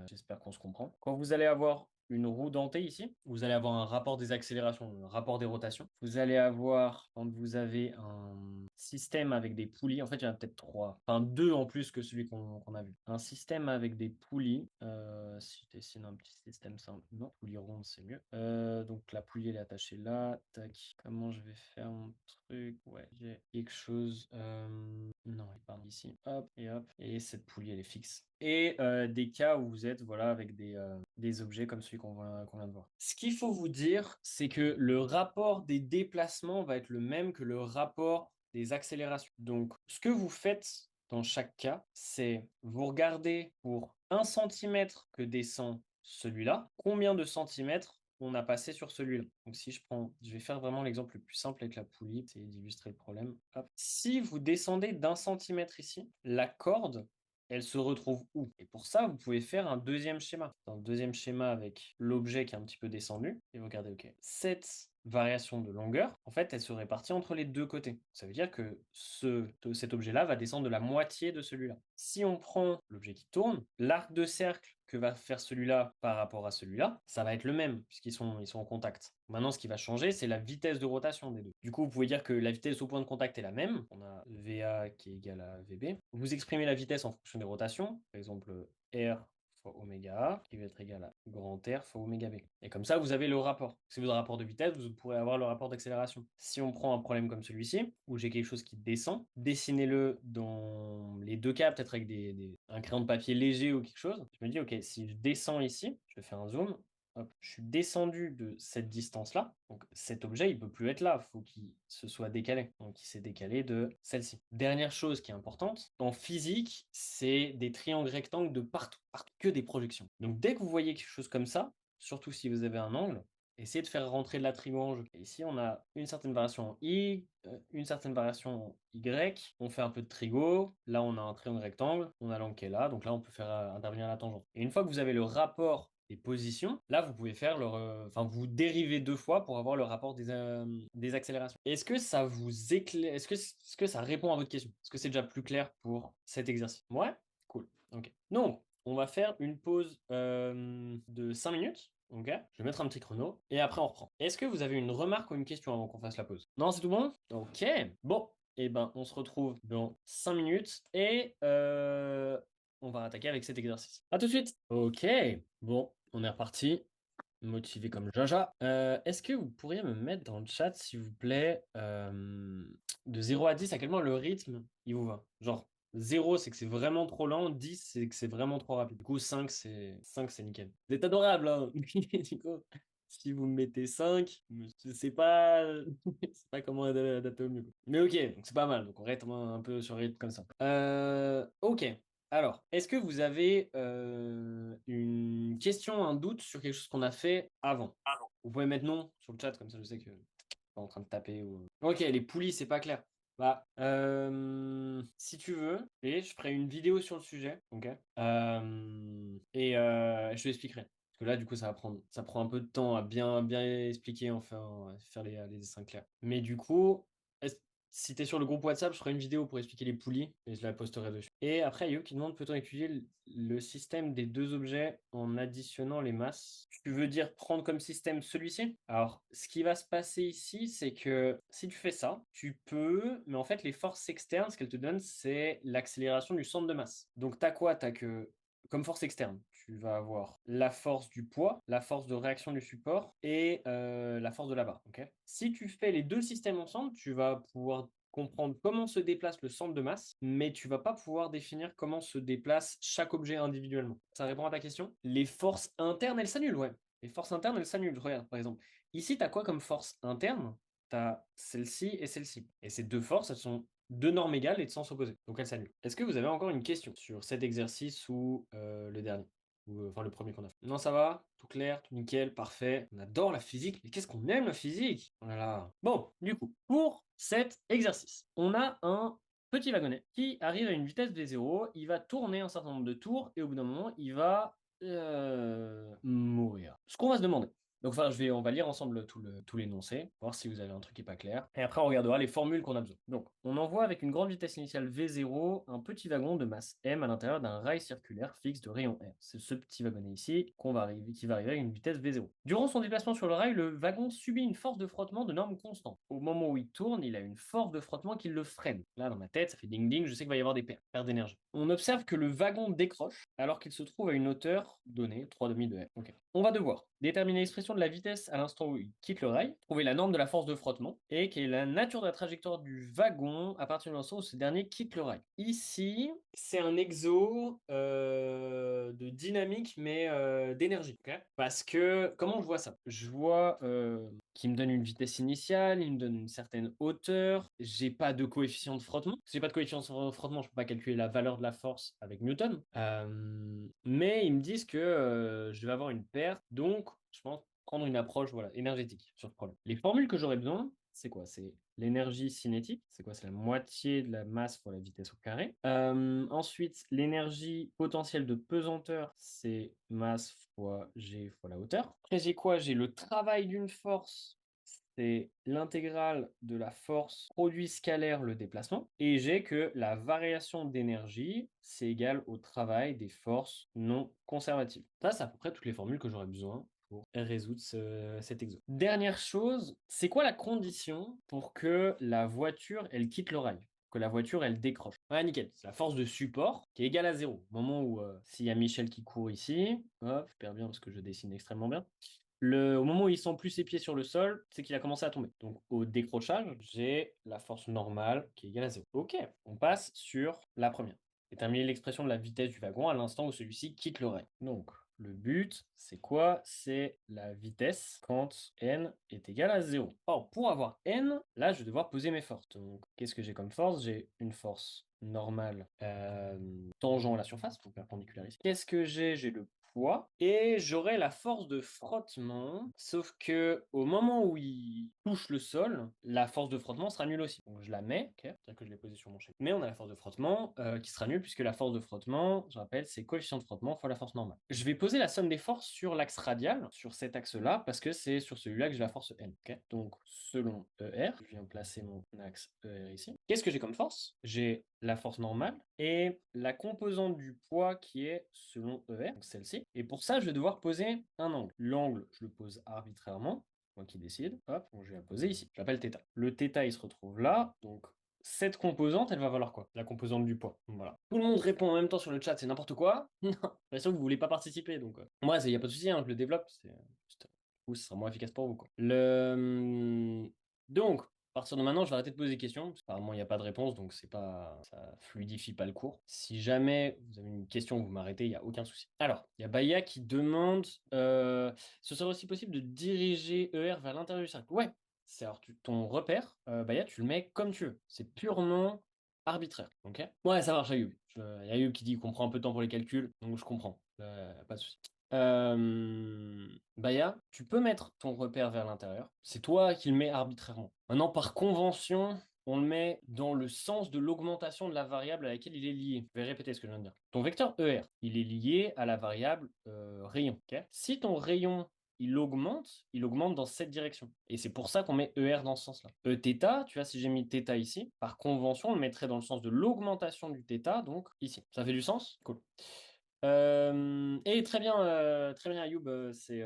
j'espère qu'on se comprend. Quand vous allez avoir une roue dentée ici, vous allez avoir un rapport des accélérations, un rapport des rotations. Vous allez avoir, quand vous avez un système avec des poulies, en fait il y en a peut-être trois, enfin deux en plus que celui qu'on a vu. Un système avec des poulies, si je dessine un petit système simple, non, poulie ronde c'est mieux. Donc la poulie elle est attachée là, tac, comment je vais faire mon truc? Ouais, j'ai quelque chose, non, il part ici, hop, et cette poulie elle est fixe. Et des cas où vous êtes voilà, avec des objets comme celui qu'on vient de voir. Ce qu'il faut vous dire, c'est que le rapport des déplacements va être le même que le rapport des accélérations. Donc, ce que vous faites dans chaque cas, c'est vous regardez pour 1 centimètre que descend celui-là, combien de centimètres on a passé sur celui-là. Donc si je vais faire vraiment l'exemple le plus simple avec la poulie, c'est d'illustrer le problème. Hop. Si vous descendez d'1 centimètre ici, la corde, elle se retrouve où? Et pour ça, vous pouvez faire un deuxième schéma. Dans le deuxième schéma avec l'objet qui est un petit peu descendu, et vous regardez, ok, cette variation de longueur, en fait, elle se répartit entre les deux côtés. Ça veut dire que cet objet-là va descendre de la moitié de celui-là. Si on prend l'objet qui tourne, l'arc de cercle que va faire celui-là par rapport à celui-là, ça va être le même, puisqu'ils sont en contact. Maintenant, ce qui va changer, c'est la vitesse de rotation des deux. Du coup, vous pouvez dire que la vitesse au point de contact est la même. On a VA qui est égal à VB. Vous exprimez la vitesse en fonction des rotations. Par exemple, R fois oméga A, qui va être égal à grand R fois oméga B. Et comme ça, vous avez le rapport. Si vous avez un rapport de vitesse, vous pourrez avoir le rapport d'accélération. Si on prend un problème comme celui-ci, où j'ai quelque chose qui descend, dessinez-le dans les deux cas, peut-être avec un crayon de papier léger ou quelque chose. Je me dis, ok, si je descends ici, je fais un zoom, hop, je suis descendu de cette distance-là, donc cet objet, il peut plus être là, il faut qu'il se soit décalé. Donc il s'est décalé de celle-ci. Dernière chose qui est importante, en physique, c'est des triangles rectangles de partout, que des projections. Donc dès que vous voyez quelque chose comme ça, surtout si vous avez un angle, essayez de faire rentrer de la triangle. Et ici, on a une certaine variation en I, une certaine variation en Y. On fait un peu de trigo. Là, on a un triangle rectangle. On a l'angle qui est là. Donc là, on peut faire intervenir la tangente. Et une fois que vous avez le rapport des positions, là, vous pouvez faire enfin, vous dérivez 2 fois pour avoir le rapport des accélérations. Est-ce que ça vous éclaire, est-ce que ça répond à votre question? Est-ce que c'est déjà plus clair pour cet exercice? Ouais? Cool. Ok. Donc, on va faire une pause de 5 minutes. Ok, je vais mettre un petit chrono et après on reprend. Est-ce que vous avez une remarque ou une question avant qu'on fasse la pause? Non, c'est tout bon? Ok, bon, et ben on se retrouve dans 5 minutes et on va attaquer avec cet exercice. À tout de suite. Ok, bon, on est reparti. Motivé comme Jaja. Est-ce que vous pourriez me mettre dans le chat, s'il vous plaît, de 0 à 10, à quel point le rythme, il vous va? Genre, 0, c'est que c'est vraiment trop lent, 10, c'est que c'est vraiment trop rapide. Du coup, 5, c'est nickel. Vous êtes adorable, hein? Du coup, si vous me mettez 5, je sais pas, c'est pas comment adapter au mieux, quoi. Mais ok, donc c'est pas mal. Donc on reste un peu sur le rythme comme ça. Ok. Alors, est-ce que vous avez une question, un doute sur quelque chose qu'on a fait avant? Vous pouvez mettre non sur le chat, comme ça je sais que je suis pas en train de taper ou. Ok, les poulies, c'est pas clair. Bah, si tu veux, et je ferai une vidéo sur le sujet, ok? Et je t'expliquerai. Parce que là, du coup, ça prend un peu de temps à bien expliquer, enfin, faire les dessins clairs. Mais du coup, est-ce si tu es sur le groupe WhatsApp, je ferai une vidéo pour expliquer les poulies et je la posterai dessus. Et après, Yo qui demande, peut-on étudier le système des deux objets en additionnant les masses? Tu veux dire prendre comme système celui-ci? Alors, ce qui va se passer ici, c'est que si tu fais ça, tu peux, mais en fait, les forces externes, ce qu'elles te donnent, c'est l'accélération du centre de masse. Donc, t'as quoi? T'as que comme force externe, tu vas avoir la force du poids, la force de réaction du support et la force de la barre. Ok. Si tu fais les deux systèmes ensemble, tu vas pouvoir comprendre comment se déplace le centre de masse, mais tu vas pas pouvoir définir comment se déplace chaque objet individuellement. Ça répond à ta question? Les forces internes, elles s'annulent, ouais. Les forces internes, elles s'annulent. Regarde, par exemple, ici, tu as quoi comme force interne? Tu as celle-ci et celle-ci. Et ces deux forces, elles sont de normes égales et de sens opposés. Donc elles s'annulent. Est-ce que vous avez encore une question sur cet exercice ou le dernier? Ou enfin le premier qu'on a fait? Non, ça va? Tout clair, tout nickel, parfait. On adore la physique. Mais qu'est-ce qu'on aime la physique? Oh là là. Bon, du coup, pour cet exercice, on a un petit wagonnet qui arrive à une vitesse V0. Il va tourner un certain nombre de tours et au bout d'un moment, il va mourir. Ce qu'on va se demander. Donc, enfin, on va lire ensemble tout l'énoncé, voir si vous avez un truc qui n'est pas clair. Et après, on regardera les formules qu'on a besoin. Donc, on envoie avec une grande vitesse initiale V0 un petit wagon de masse M à l'intérieur d'un rail circulaire fixe de rayon R. C'est ce petit wagonnet ici qui va arriver à une vitesse V0. Durant son déplacement sur le rail, le wagon subit une force de frottement de norme constante. Au moment où il tourne, il a une force de frottement qui le freine. Là, dans ma tête, ça fait ding ding, je sais qu'il va y avoir des pertes d'énergie. On observe que le wagon décroche alors qu'il se trouve à une hauteur donnée, 3,5 de R. Okay. On va devoir déterminer l'expression de la vitesse à l'instant où il quitte le rail, trouver la norme de la force de frottement et quelle est la nature de la trajectoire du wagon à partir de l'instant où ce dernier quitte le rail. Ici, c'est un exo de dynamique mais d'énergie. Okay, parce que, comment je vois ça? Je vois qu'il me donne une vitesse initiale, il me donne une certaine hauteur, j'ai pas de coefficient de frottement. Si j'ai pas de coefficient de frottement, je peux pas calculer la valeur de la force avec Newton. Mais ils me disent que je vais avoir une perte, donc je pense prendre une approche voilà, énergétique sur ce problème. Les formules que j'aurais besoin, c'est quoi? C'est l'énergie cinétique, c'est quoi? C'est la moitié de la masse fois la vitesse au carré. Ensuite, l'énergie potentielle de pesanteur, c'est masse fois g fois la hauteur. Après, j'ai quoi? J'ai le travail d'une force, c'est l'intégrale de la force produit scalaire le déplacement. Et j'ai que la variation d'énergie, c'est égal au travail des forces non conservatives. Ça, c'est à peu près toutes les formules que j'aurais besoin pour résoudre cet exo. Dernière chose, c'est quoi la condition pour que la voiture, elle quitte le rail? Que la voiture, elle décroche. Ouais, nickel. C'est la force de support qui est égale à 0. Au moment où, s'il y a Michel qui court ici, hop, super bien parce que je dessine extrêmement bien. Au moment où il sent plus ses pieds sur le sol, c'est qu'il a commencé à tomber. Donc au décrochage, j'ai la force normale qui est égale à 0. Ok, on passe sur la première. Déterminer l'expression de la vitesse du wagon à l'instant où celui-ci quitte le rail. Donc le but, c'est quoi? C'est la vitesse quand n est égal à 0. Or, pour avoir n, là, je vais devoir poser mes forces. Donc, qu'est-ce que j'ai comme force? J'ai une force normale tangent à la surface, donc perpendiculaire ici. Qu'est-ce que j'ai? J'ai le poids et j'aurai la force de frottement, sauf que au moment où il touche le sol, la force de frottement sera nulle aussi. Donc je la mets, ok, c'est-à-dire que je l'ai posée sur mon chèque. Mais on a la force de frottement qui sera nulle puisque la force de frottement, je rappelle, c'est coefficient de frottement fois la force normale. Je vais poser la somme des forces sur l'axe radial, sur cet axe-là, parce que c'est sur celui-là que j'ai la force N. Ok, donc selon ER, je viens placer mon axe ER ici. Qu'est-ce que j'ai comme force? J'ai la force normale et la composante du poids qui est selon ER, donc celle-ci. Et pour ça, je vais devoir poser un angle. L'angle, je le pose arbitrairement, moi qui décide. Hop, donc je vais la poser ici. Je l'appelle θ. Le θ, il se retrouve là, donc cette composante, elle va valoir quoi? La composante du poids. Voilà. Tout le monde répond en même temps sur le chat, c'est n'importe quoi. Non, j'ai l'impression que vous voulez pas participer, donc moi, il n'y a pas de souci, hein, je le développe. C'est juste, ce sera moins efficace pour vous, quoi. Donc, à partir de maintenant, je vais arrêter de poser des questions, parce qu'apparemment, il n'y a pas de réponse, donc c'est pas, ça fluidifie pas le cours. Si jamais vous avez une question, vous m'arrêtez, il n'y a aucun souci. Alors, il y a Baya qui demande, ce serait aussi possible de diriger ER vers l'intérieur du cercle. Ouais, c'est alors ton repère, Baya, tu le mets comme tu veux. C'est purement arbitraire, ok? Ouais, ça marche, Ayoub. Il y a Ayoub qui dit qu'il comprend un peu de temps pour les calculs, donc je comprends. Pas de souci. Baya, tu peux mettre ton repère vers l'intérieur. C'est toi qui le mets arbitrairement. Maintenant, par convention, on le met dans le sens de l'augmentation de la variable à laquelle il est lié. Je vais répéter ce que je viens de dire. Ton vecteur ER, il est lié à la variable rayon. Okay, si ton rayon il augmente dans cette direction. Et c'est pour ça qu'on met ER dans ce sens-là. Θ, tu vois, si j'ai mis θ ici, par convention, on le mettrait dans le sens de l'augmentation du θ, donc ici. Ça fait du sens? Cool. Et très bien, Ayoub, c'est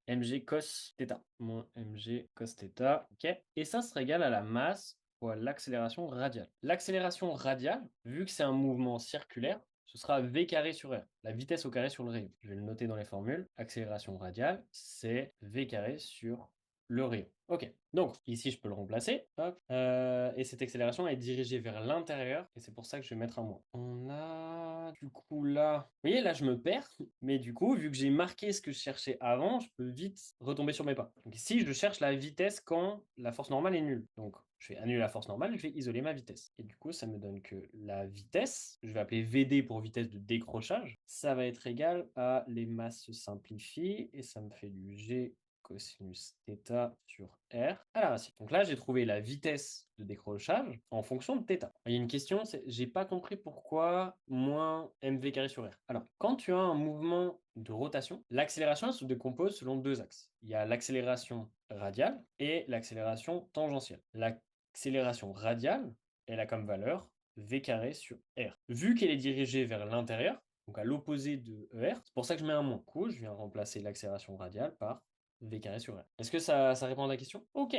mg cos θ, moins mg cos θ, ok. Et ça sera égal à la masse fois l'accélération radiale. L'accélération radiale, vu que c'est un mouvement circulaire, ce sera v carré sur r, la vitesse au carré sur le rayon. Je vais le noter dans les formules. Accélération radiale, c'est v carré sur le rayon. Ok, donc ici je peux le remplacer. Hop. Et cette accélération est dirigée vers l'intérieur et c'est pour ça que je vais mettre un moins. On a du coup là, vous voyez là je me perds, mais du coup vu que j'ai marqué ce que je cherchais avant, je peux vite retomber sur mes pas. Donc ici je cherche la vitesse quand la force normale est nulle. Donc je vais annuler la force normale, je vais isoler ma vitesse. Et du coup ça me donne que la vitesse, je vais appeler VD pour vitesse de décrochage, ça va être égal à les masses se simplifient et ça me fait du G cosinus θ sur R à la racine. Donc là, j'ai trouvé la vitesse de décrochage en fonction de θ. Il y a une question, c'est j'ai pas compris pourquoi moins mv carré sur R. Alors, quand tu as un mouvement de rotation, l'accélération se décompose selon deux axes. Il y a l'accélération radiale et l'accélération tangentielle. L'accélération radiale, elle a comme valeur v carré sur R. Vu qu'elle est dirigée vers l'intérieur, donc à l'opposé de ER, c'est pour ça que je mets un moins. Du coup, je viens remplacer l'accélération radiale par v carré sur R. Est-ce que ça répond à la question? Ok.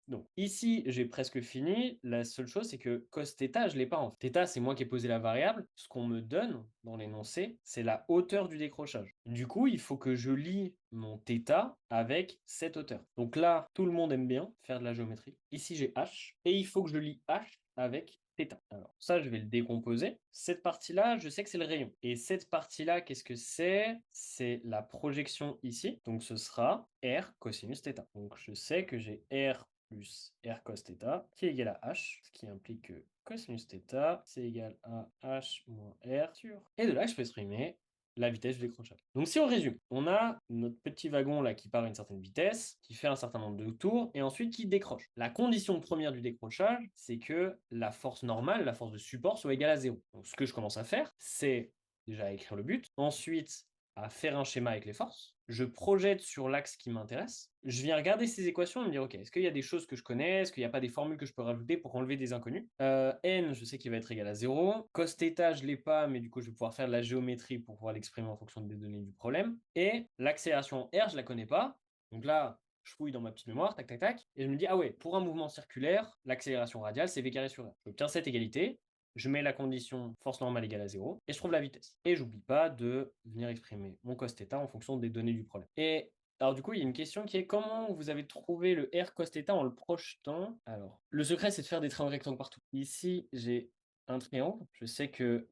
Donc ici, j'ai presque fini. La seule chose, c'est que cos θ, je ne l'ai pas en fait. Θ, c'est moi qui ai posé la variable. Ce qu'on me donne dans l'énoncé, c'est la hauteur du décrochage. Du coup, il faut que je lie mon θ avec cette hauteur. Donc là, tout le monde aime bien faire de la géométrie. Ici, j'ai h. Et il faut que je lie h avec θ. Alors ça, je vais le décomposer. Cette partie-là, je sais que c'est le rayon. Et cette partie-là, qu'est-ce que c'est? C'est la projection ici. Donc ce sera R cosinus θ. Donc je sais que j'ai R plus R cos θ qui est égal à H, ce qui implique que cosinus θ, c'est égal à H moins R sur... Et de là, je peux exprimer la vitesse du décrochage. Donc si on résume, on a notre petit wagon là qui part à une certaine vitesse, qui fait un certain nombre de tours, et ensuite qui décroche. La condition première du décrochage, c'est que la force normale, la force de support, soit égale à 0. Donc ce que je commence à faire, c'est déjà à écrire le but, ensuite à faire un schéma avec les forces, je projette sur l'axe qui m'intéresse, je viens regarder ces équations et me dire, ok, est-ce qu'il y a des choses que je connais, est-ce qu'il n'y a pas des formules que je peux rajouter pour enlever des inconnus? N, je sais qu'il va être égal à 0, cos θ, je ne l'ai pas, mais du coup, je vais pouvoir faire de la géométrie pour pouvoir l'exprimer en fonction des données du problème, et l'accélération R, je ne la connais pas, donc là, je fouille dans ma petite mémoire, tac, tac, tac, et je me dis, ah ouais, pour un mouvement circulaire, l'accélération radiale, c'est V carré sur R. J'obtiens cette égalité, je mets la condition force normale égale à 0 et je trouve la vitesse. Et j'oublie pas de venir exprimer mon cos θ en fonction des données du problème. Et alors du coup, il y a une question qui est comment vous avez trouvé le R cos θ en le projetant? Alors, le secret, c'est de faire des triangles rectangles partout. Ici, j'ai un triangle. Je sais que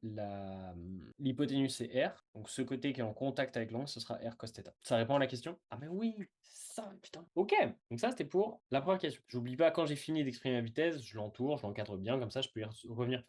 l'hypoténuse, c'est R. Donc ce côté qui est en contact avec l'angle, ce sera R cos θ. Ça répond à la question? Ah mais oui, ça, putain. Ok, donc ça, c'était pour la première question. J'oublie pas, quand j'ai fini d'exprimer ma vitesse, je l'entoure, je l'encadre bien, comme ça, je peux y revenir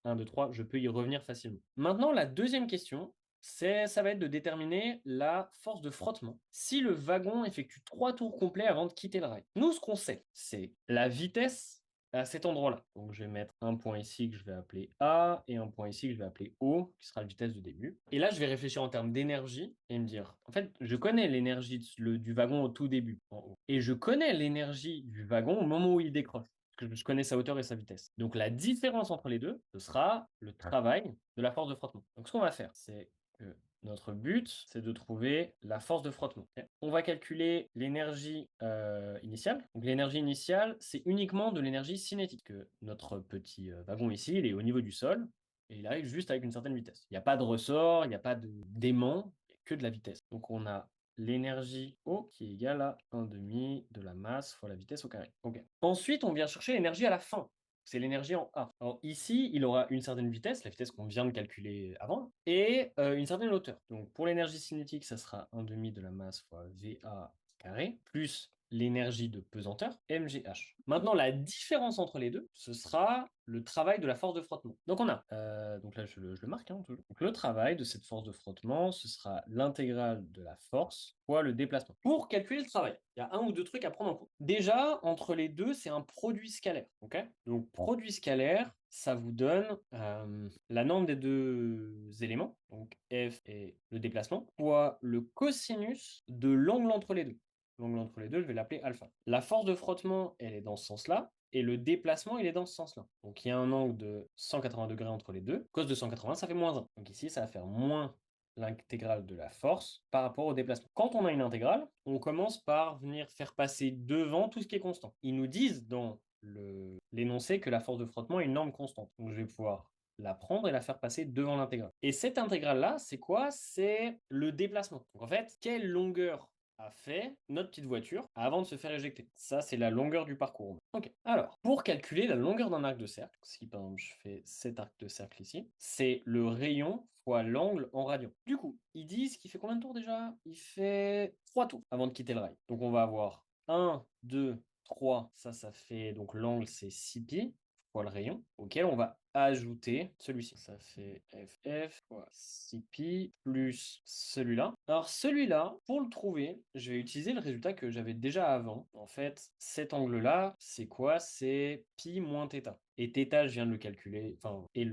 1, 2, 3, je peux y revenir facilement. Maintenant, la deuxième question, ça va être de déterminer la force de frottement si le wagon effectue 3 tours complets avant de quitter le rail. Nous, ce qu'on sait, c'est la vitesse à cet endroit-là. Donc, je vais mettre un point ici que je vais appeler A et un point ici que je vais appeler O, qui sera la vitesse de début. Et là, je vais réfléchir en termes d'énergie et me dire, en fait, je connais l'énergie du wagon au tout début, en haut. Et je connais l'énergie du wagon au moment où il décroche. Parce que je connais sa hauteur et sa vitesse. Donc, la différence entre les deux, ce sera le travail de la force de frottement. Donc, ce qu'on va faire, c'est que notre but, c'est de trouver la force de frottement. Ok. On va calculer l'énergie initiale. Donc l'énergie initiale, c'est uniquement de l'énergie cinétique. Que notre petit wagon ici, il est au niveau du sol et il arrive juste avec une certaine vitesse. Il n'y a pas de ressort, il n'y a pas d'aimant, il n'y a que de la vitesse. Donc on a l'énergie O qui est égale à 1,5 de la masse fois la vitesse au carré. Ok. Ensuite, on vient chercher l'énergie à la fin. C'est l'énergie en A. Alors ici, il aura une certaine vitesse, la vitesse qu'on vient de calculer avant, et une certaine hauteur. Donc pour l'énergie cinétique, ça sera 1,5 de la masse fois VA carré, plus l'énergie de pesanteur, mgh. Maintenant, la différence entre les deux, ce sera le travail de la force de frottement. Donc on a, donc là je le marque, hein, toujours. Donc le travail de cette force de frottement, ce sera l'intégrale de la force fois le déplacement. Pour calculer le travail, il y a un ou deux trucs à prendre en compte. Déjà, entre les deux, c'est un produit scalaire. Ok. Donc produit scalaire, ça vous donne la norme des deux éléments, donc f et le déplacement, fois le cosinus de l'angle entre les deux. L'angle entre les deux, je vais l'appeler alpha. La force de frottement, elle est dans ce sens-là, et le déplacement, il est dans ce sens-là. Donc il y a un angle de 180 degrés entre les deux. Cos de 180, ça fait moins 1. Donc ici, ça va faire moins l'intégrale de la force par rapport au déplacement. Quand on a une intégrale, on commence par venir faire passer devant tout ce qui est constant. Ils nous disent dans l'énoncé que la force de frottement est une norme constante. Donc je vais pouvoir la prendre et la faire passer devant l'intégrale. Et cette intégrale-là, c'est quoi? C'est le déplacement. Donc en fait, quelle longueur a fait notre petite voiture avant de se faire éjecter? Ça, c'est la longueur du parcours. Ok. Alors, pour calculer la longueur d'un arc de cercle, si par exemple je fais cet arc de cercle ici, c'est le rayon fois l'angle en radian. Du coup, ils disent qu'il fait combien de tours déjà? Il fait 3 tours avant de quitter le rail. Donc on va avoir 1, 2, 3, ça fait, donc l'angle c'est 6 pi, fois le rayon, auquel on va ajouter celui-ci. Ça fait FF fois 6pi plus celui-là. Alors celui-là, pour le trouver, je vais utiliser le résultat que j'avais déjà avant. En fait, cet angle-là, c'est quoi? C'est pi moins θ. Et θ, je viens de le calculer. Enfin, et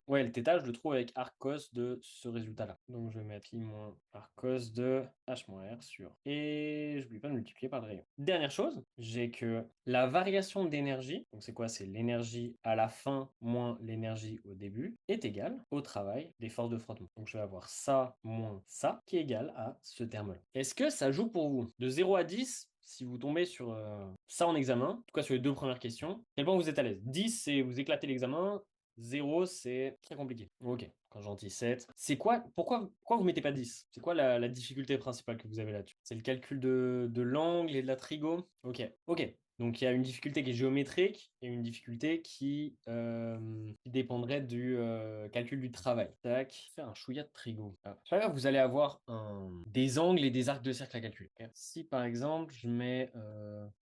ouais, le θ, je le trouve avec arc cos de ce résultat-là. Donc je vais mettre pi moins arc cos de h moins r sur. Et je n'oublie pas de multiplier par le rayon. Dernière chose, j'ai que la variation d'énergie, donc c'est quoi? C'est l'énergie à la fin moins l'énergie au début, est égale au travail des forces de frottement. Donc je vais avoir ça moins ça, qui est égal à ce terme-là. Est-ce que ça joue pour vous? De 0 à 10, si vous tombez sur ça en examen, en tout cas sur les deux premières questions, quel point vous êtes à l'aise? 10, c'est vous éclatez l'examen. 0, c'est très compliqué. Ok, quand j'en dis 7. C'est quoi? Pourquoi vous mettez pas 10? C'est quoi la difficulté principale que vous avez là-dessus? C'est le calcul de l'angle et de la trigo? Ok, ok. Donc il y a une difficulté qui est géométrique et une difficulté qui dépendrait du calcul du travail. Tac, faire un chouïa de trigo. Ah. C'est pas grave, vous allez avoir des angles et des arcs de cercle à calculer. Ok. Si par exemple je mets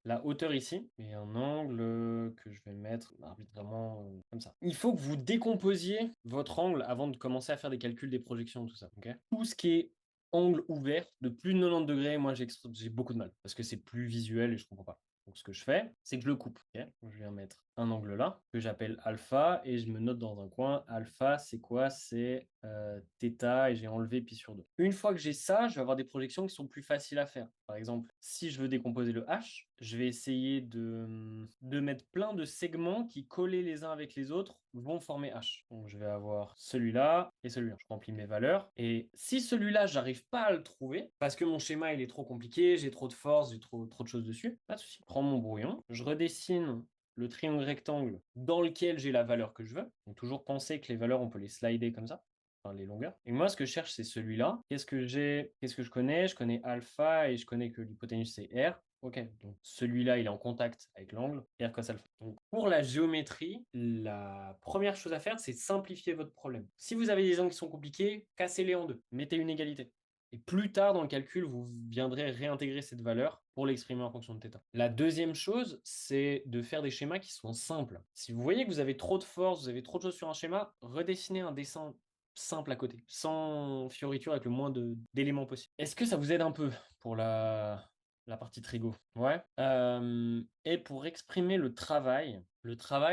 la hauteur ici et un angle que je vais mettre arbitrairement comme ça. Il faut que vous décomposiez votre angle avant de commencer à faire des calculs des projections, tout ça. Ok. Tout ce qui est angle ouvert de plus de 90 degrés, moi j'ai beaucoup de mal parce que c'est plus visuel et je comprends pas. Donc ce que je fais, c'est que je le coupe. Okay. Je viens mettre un angle là, que j'appelle alpha, et je me note dans un coin, alpha, c'est quoi? C'est θ, et j'ai enlevé pi sur 2. Une fois que j'ai ça, je vais avoir des projections qui sont plus faciles à faire. Par exemple, si je veux décomposer le h, je vais essayer de mettre plein de segments qui, collés les uns avec les autres, vont former h. Donc je vais avoir celui-là et celui-là. Je remplis mes valeurs, et si celui-là, j'arrive pas à le trouver, parce que mon schéma, il est trop compliqué, j'ai trop de force, j'ai trop de choses dessus, pas de souci. Je prends mon brouillon, je redessine le triangle rectangle dans lequel j'ai la valeur que je veux. Donc toujours penser que les valeurs, on peut les slider comme ça, enfin les longueurs. Et moi, ce que je cherche, c'est celui-là. Qu'est-ce que j'ai? Qu'est-ce que je connais? Je connais alpha et je connais que l'hypoténuse, c'est R. Ok, donc celui-là, il est en contact avec l'angle R cos alpha. Donc pour la géométrie, la première chose à faire, c'est simplifier votre problème. Si vous avez des angles qui sont compliqués, cassez-les en deux. Mettez une égalité. Et plus tard dans le calcul, vous viendrez réintégrer cette valeur pour l'exprimer en fonction de θ. La deuxième chose, c'est de faire des schémas qui sont simples. Si vous voyez que vous avez trop de force, vous avez trop de choses sur un schéma, redessinez un dessin simple à côté, sans fioriture, avec le moins d'éléments possible. Est-ce que ça vous aide un peu pour la partie trigo? Ouais. Et pour exprimer le travail,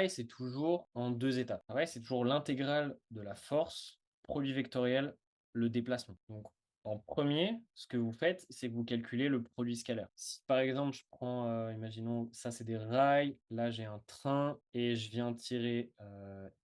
c'est toujours en deux étapes. Le travail, c'est toujours l'intégrale de la force, produit vectoriel, le déplacement. Donc, en premier, ce que vous faites, c'est que vous calculez le produit scalaire. Si par exemple, je prends, imaginons, ça c'est des rails, là j'ai un train et je viens tirer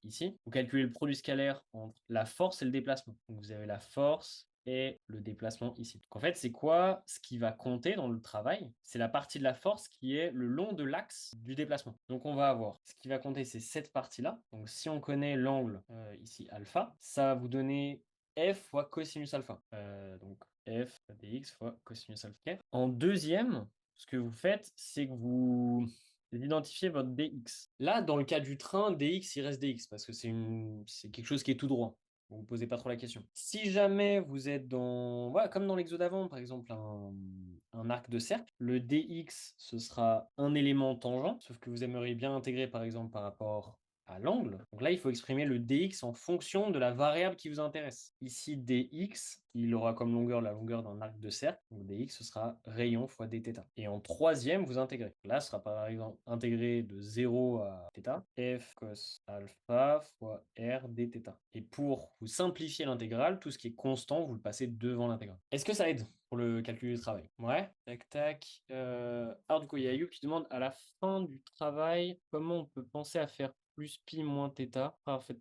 ici. Vous calculez le produit scalaire entre la force et le déplacement. Donc vous avez la force et le déplacement ici. Donc en fait, c'est quoi ce qui va compter dans le travail? C'est la partie de la force qui est le long de l'axe du déplacement. Donc on va avoir, ce qui va compter, c'est cette partie-là. Donc si on connaît l'angle ici alpha, ça va vous donner f fois cosinus alpha. Donc f dx fois cosinus alpha. En deuxième, ce que vous faites, c'est que vous identifiez votre dx. Là, dans le cas du train, dx, il reste dx parce que c'est quelque chose qui est tout droit. Vous ne posez pas trop la question. Si jamais vous êtes dans, voilà, comme dans l'exo d'avant, par exemple, un arc de cercle, le dx, ce sera un élément tangent, sauf que vous aimeriez bien intégrer, par exemple, par rapport à l'angle. Donc là, il faut exprimer le dx en fonction de la variable qui vous intéresse. Ici, dx, il aura comme longueur la longueur d'un arc de cercle. Donc dx, ce sera rayon fois dθ. Et en troisième, vous intégrez. Là, ce sera par exemple intégré de 0 à θ, f cos alpha fois r dθ. Et pour vous simplifier l'intégrale, tout ce qui est constant, vous le passez devant l'intégrale. Est-ce que ça aide pour le calcul du travail? Ouais, tac, tac. Alors du coup, il y a You qui demande à la fin du travail, comment on peut penser à faire plus pi moins θ. En fait,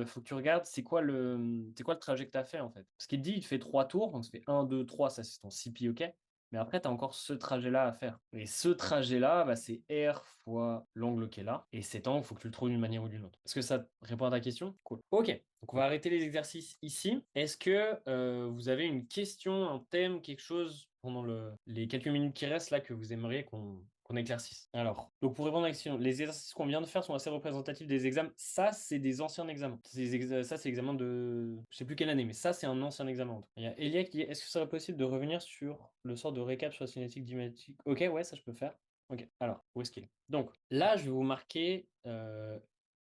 faut que tu regardes c'est quoi le trajet que tu as fait en fait. Parce qu'il te dit, il te fait 3 tours, donc ça fait 1, 2, 3, ça c'est ton 6 pi, ok. Mais après, tu as encore ce trajet-là à faire. Et ce trajet-là, bah, c'est R fois l'angle qui est là. Et cet angle, il faut que tu le trouves d'une manière ou d'une autre. Est-ce que ça répond à ta question? Cool. Ok, donc on va arrêter les exercices ici. Est-ce que vous avez une question, un thème, quelque chose pendant les quelques minutes qui restent là que vous aimeriez qu'on éclaircisse. Alors, donc pour répondre à la question, les exercices qu'on vient de faire sont assez représentatifs des examens. Ça, c'est des anciens examens. Ça, c'est l'examen de... Je sais plus quelle année, mais ça, c'est un ancien examen. En tout cas. Il y a Elia qui dit, est-ce que ce serait possible de revenir sur le sort de récap sur la cinétique dimétrique? Ok, ouais, ça, je peux faire. Ok, alors, où est-ce qu'il est? Donc, là, je vais vous marquer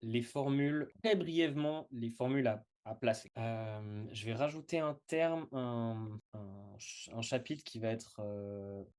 les formules, très brièvement, les formules à placer. Je vais rajouter un terme, un chapitre qui va être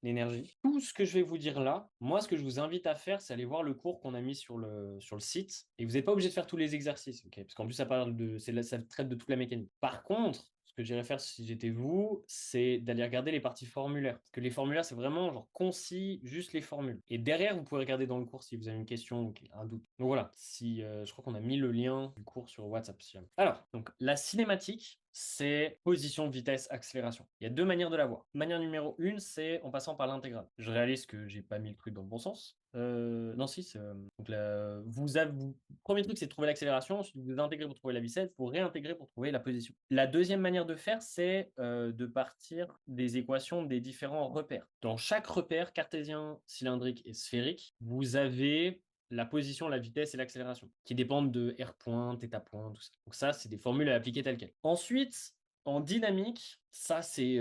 l'énergie. Tout ce que je vais vous dire là, moi, ce que je vous invite à faire, c'est aller voir le cours qu'on a mis sur le site. Et vous n'êtes pas obligé de faire tous les exercices, ok? Parce qu'en plus, ça parle ça traite de toute la mécanique. Par contre, ce que j'irais faire si j'étais vous, c'est d'aller regarder les parties formulaires. Parce que les formulaires, c'est vraiment genre concis, juste les formules. Et derrière, vous pouvez regarder dans le cours si vous avez une question ou un doute. Donc voilà, si je crois qu'on a mis le lien du cours sur WhatsApp. Si jamais. Alors, donc la cinématique, c'est position, vitesse, accélération. Il y a deux manières de la voir. Manière numéro 1, c'est en passant par l'intégrale. Je réalise que j'ai pas mis le truc dans le bon sens. Non, si, donc premier truc, c'est de trouver l'accélération. Ensuite, vous intégrez pour trouver la vitesse. Vous réintégrez pour trouver la position. La deuxième manière de faire, c'est de partir des équations des différents repères. Dans chaque repère, cartésien, cylindrique et sphérique, vous avez la position, la vitesse et l'accélération, qui dépendent de R point, θ point, tout ça. Donc ça, c'est des formules à appliquer telles quelles. Ensuite, en dynamique, ça, c'est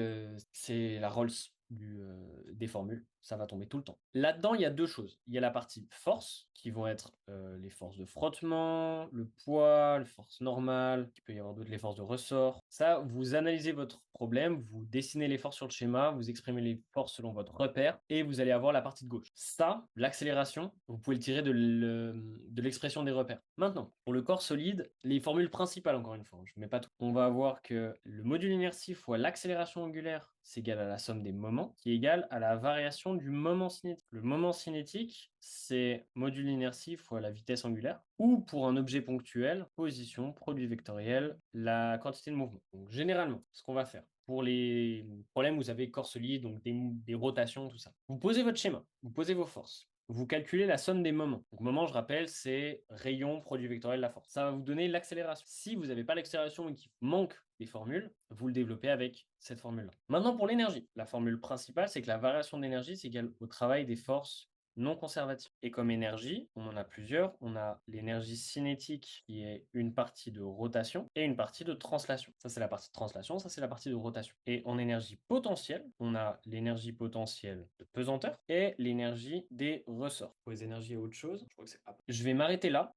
la Rolls des formules. Ça va tomber tout le temps. Là-dedans, il y a deux choses. Il y a la partie force, qui vont être les forces de frottement, le poids, les forces normales, il peut y avoir d'autres, les forces de ressort. Ça, vous analysez votre problème, vous dessinez les forces sur le schéma, vous exprimez les forces selon votre repère, et vous allez avoir la partie de gauche. Ça, l'accélération, vous pouvez le tirer de l'expression des repères. Maintenant, pour le corps solide, les formules principales, encore une fois, je ne mets pas tout. On va avoir que le module inertie fois l'accélération angulaire, c'est égal à la somme des moments, qui est égale à la variation du moment cinétique. Le moment cinétique, c'est module inertie fois la vitesse angulaire, ou pour un objet ponctuel, position, produit vectoriel, la quantité de mouvement. Donc généralement, ce qu'on va faire, pour les problèmes où vous avez corps solide, donc des rotations, tout ça, vous posez votre schéma, vous posez vos forces. Vous calculez la somme des moments. Donc, moment, je rappelle, c'est rayon, produit vectoriel, la force. Ça va vous donner l'accélération. Si vous n'avez pas l'accélération et qu'il manque des formules, vous le développez avec cette formule-là. Maintenant, pour l'énergie. La formule principale, c'est que la variation d'énergie, c'est égal au travail des forces non conservative. Et comme énergie, on en a plusieurs. On a l'énergie cinétique qui est une partie de rotation et une partie de translation. Ça, c'est la partie de translation, ça, c'est la partie de rotation. Et en énergie potentielle, on a l'énergie potentielle de pesanteur et l'énergie des ressorts. Pour les énergies et autre chose, je crois que c'est après. Je vais m'arrêter là.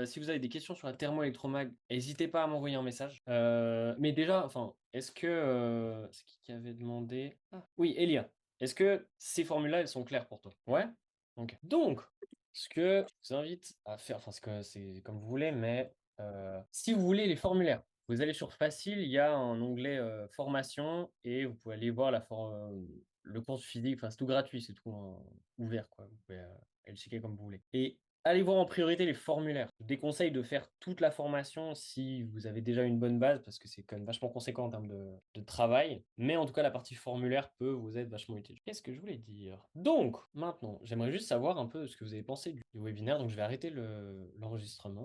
Si vous avez des questions sur la thermoélectromag, n'hésitez pas à m'envoyer un message. Mais déjà, enfin, est-ce que... c'est qui avait demandé? Ah, oui, Elia. Est-ce que ces formules-là, elles sont claires pour toi? Ouais? Ok. Donc, ce que je vous invite à faire, enfin, c'est comme vous voulez, mais si vous voulez les formulaires, vous allez sur Facile, il y a un onglet formation et vous pouvez aller voir le cours de physique, enfin, c'est tout gratuit, c'est tout ouvert, quoi. Vous pouvez aller le checker comme vous voulez. Et allez voir en priorité les formulaires. Je vous déconseille de faire toute la formation si vous avez déjà une bonne base, parce que c'est quand même vachement conséquent en termes de travail. Mais en tout cas, la partie formulaire peut vous être vachement utile. Qu'est-ce que je voulais dire? Donc, maintenant, j'aimerais juste savoir un peu ce que vous avez pensé du webinaire. Donc, je vais arrêter l'enregistrement.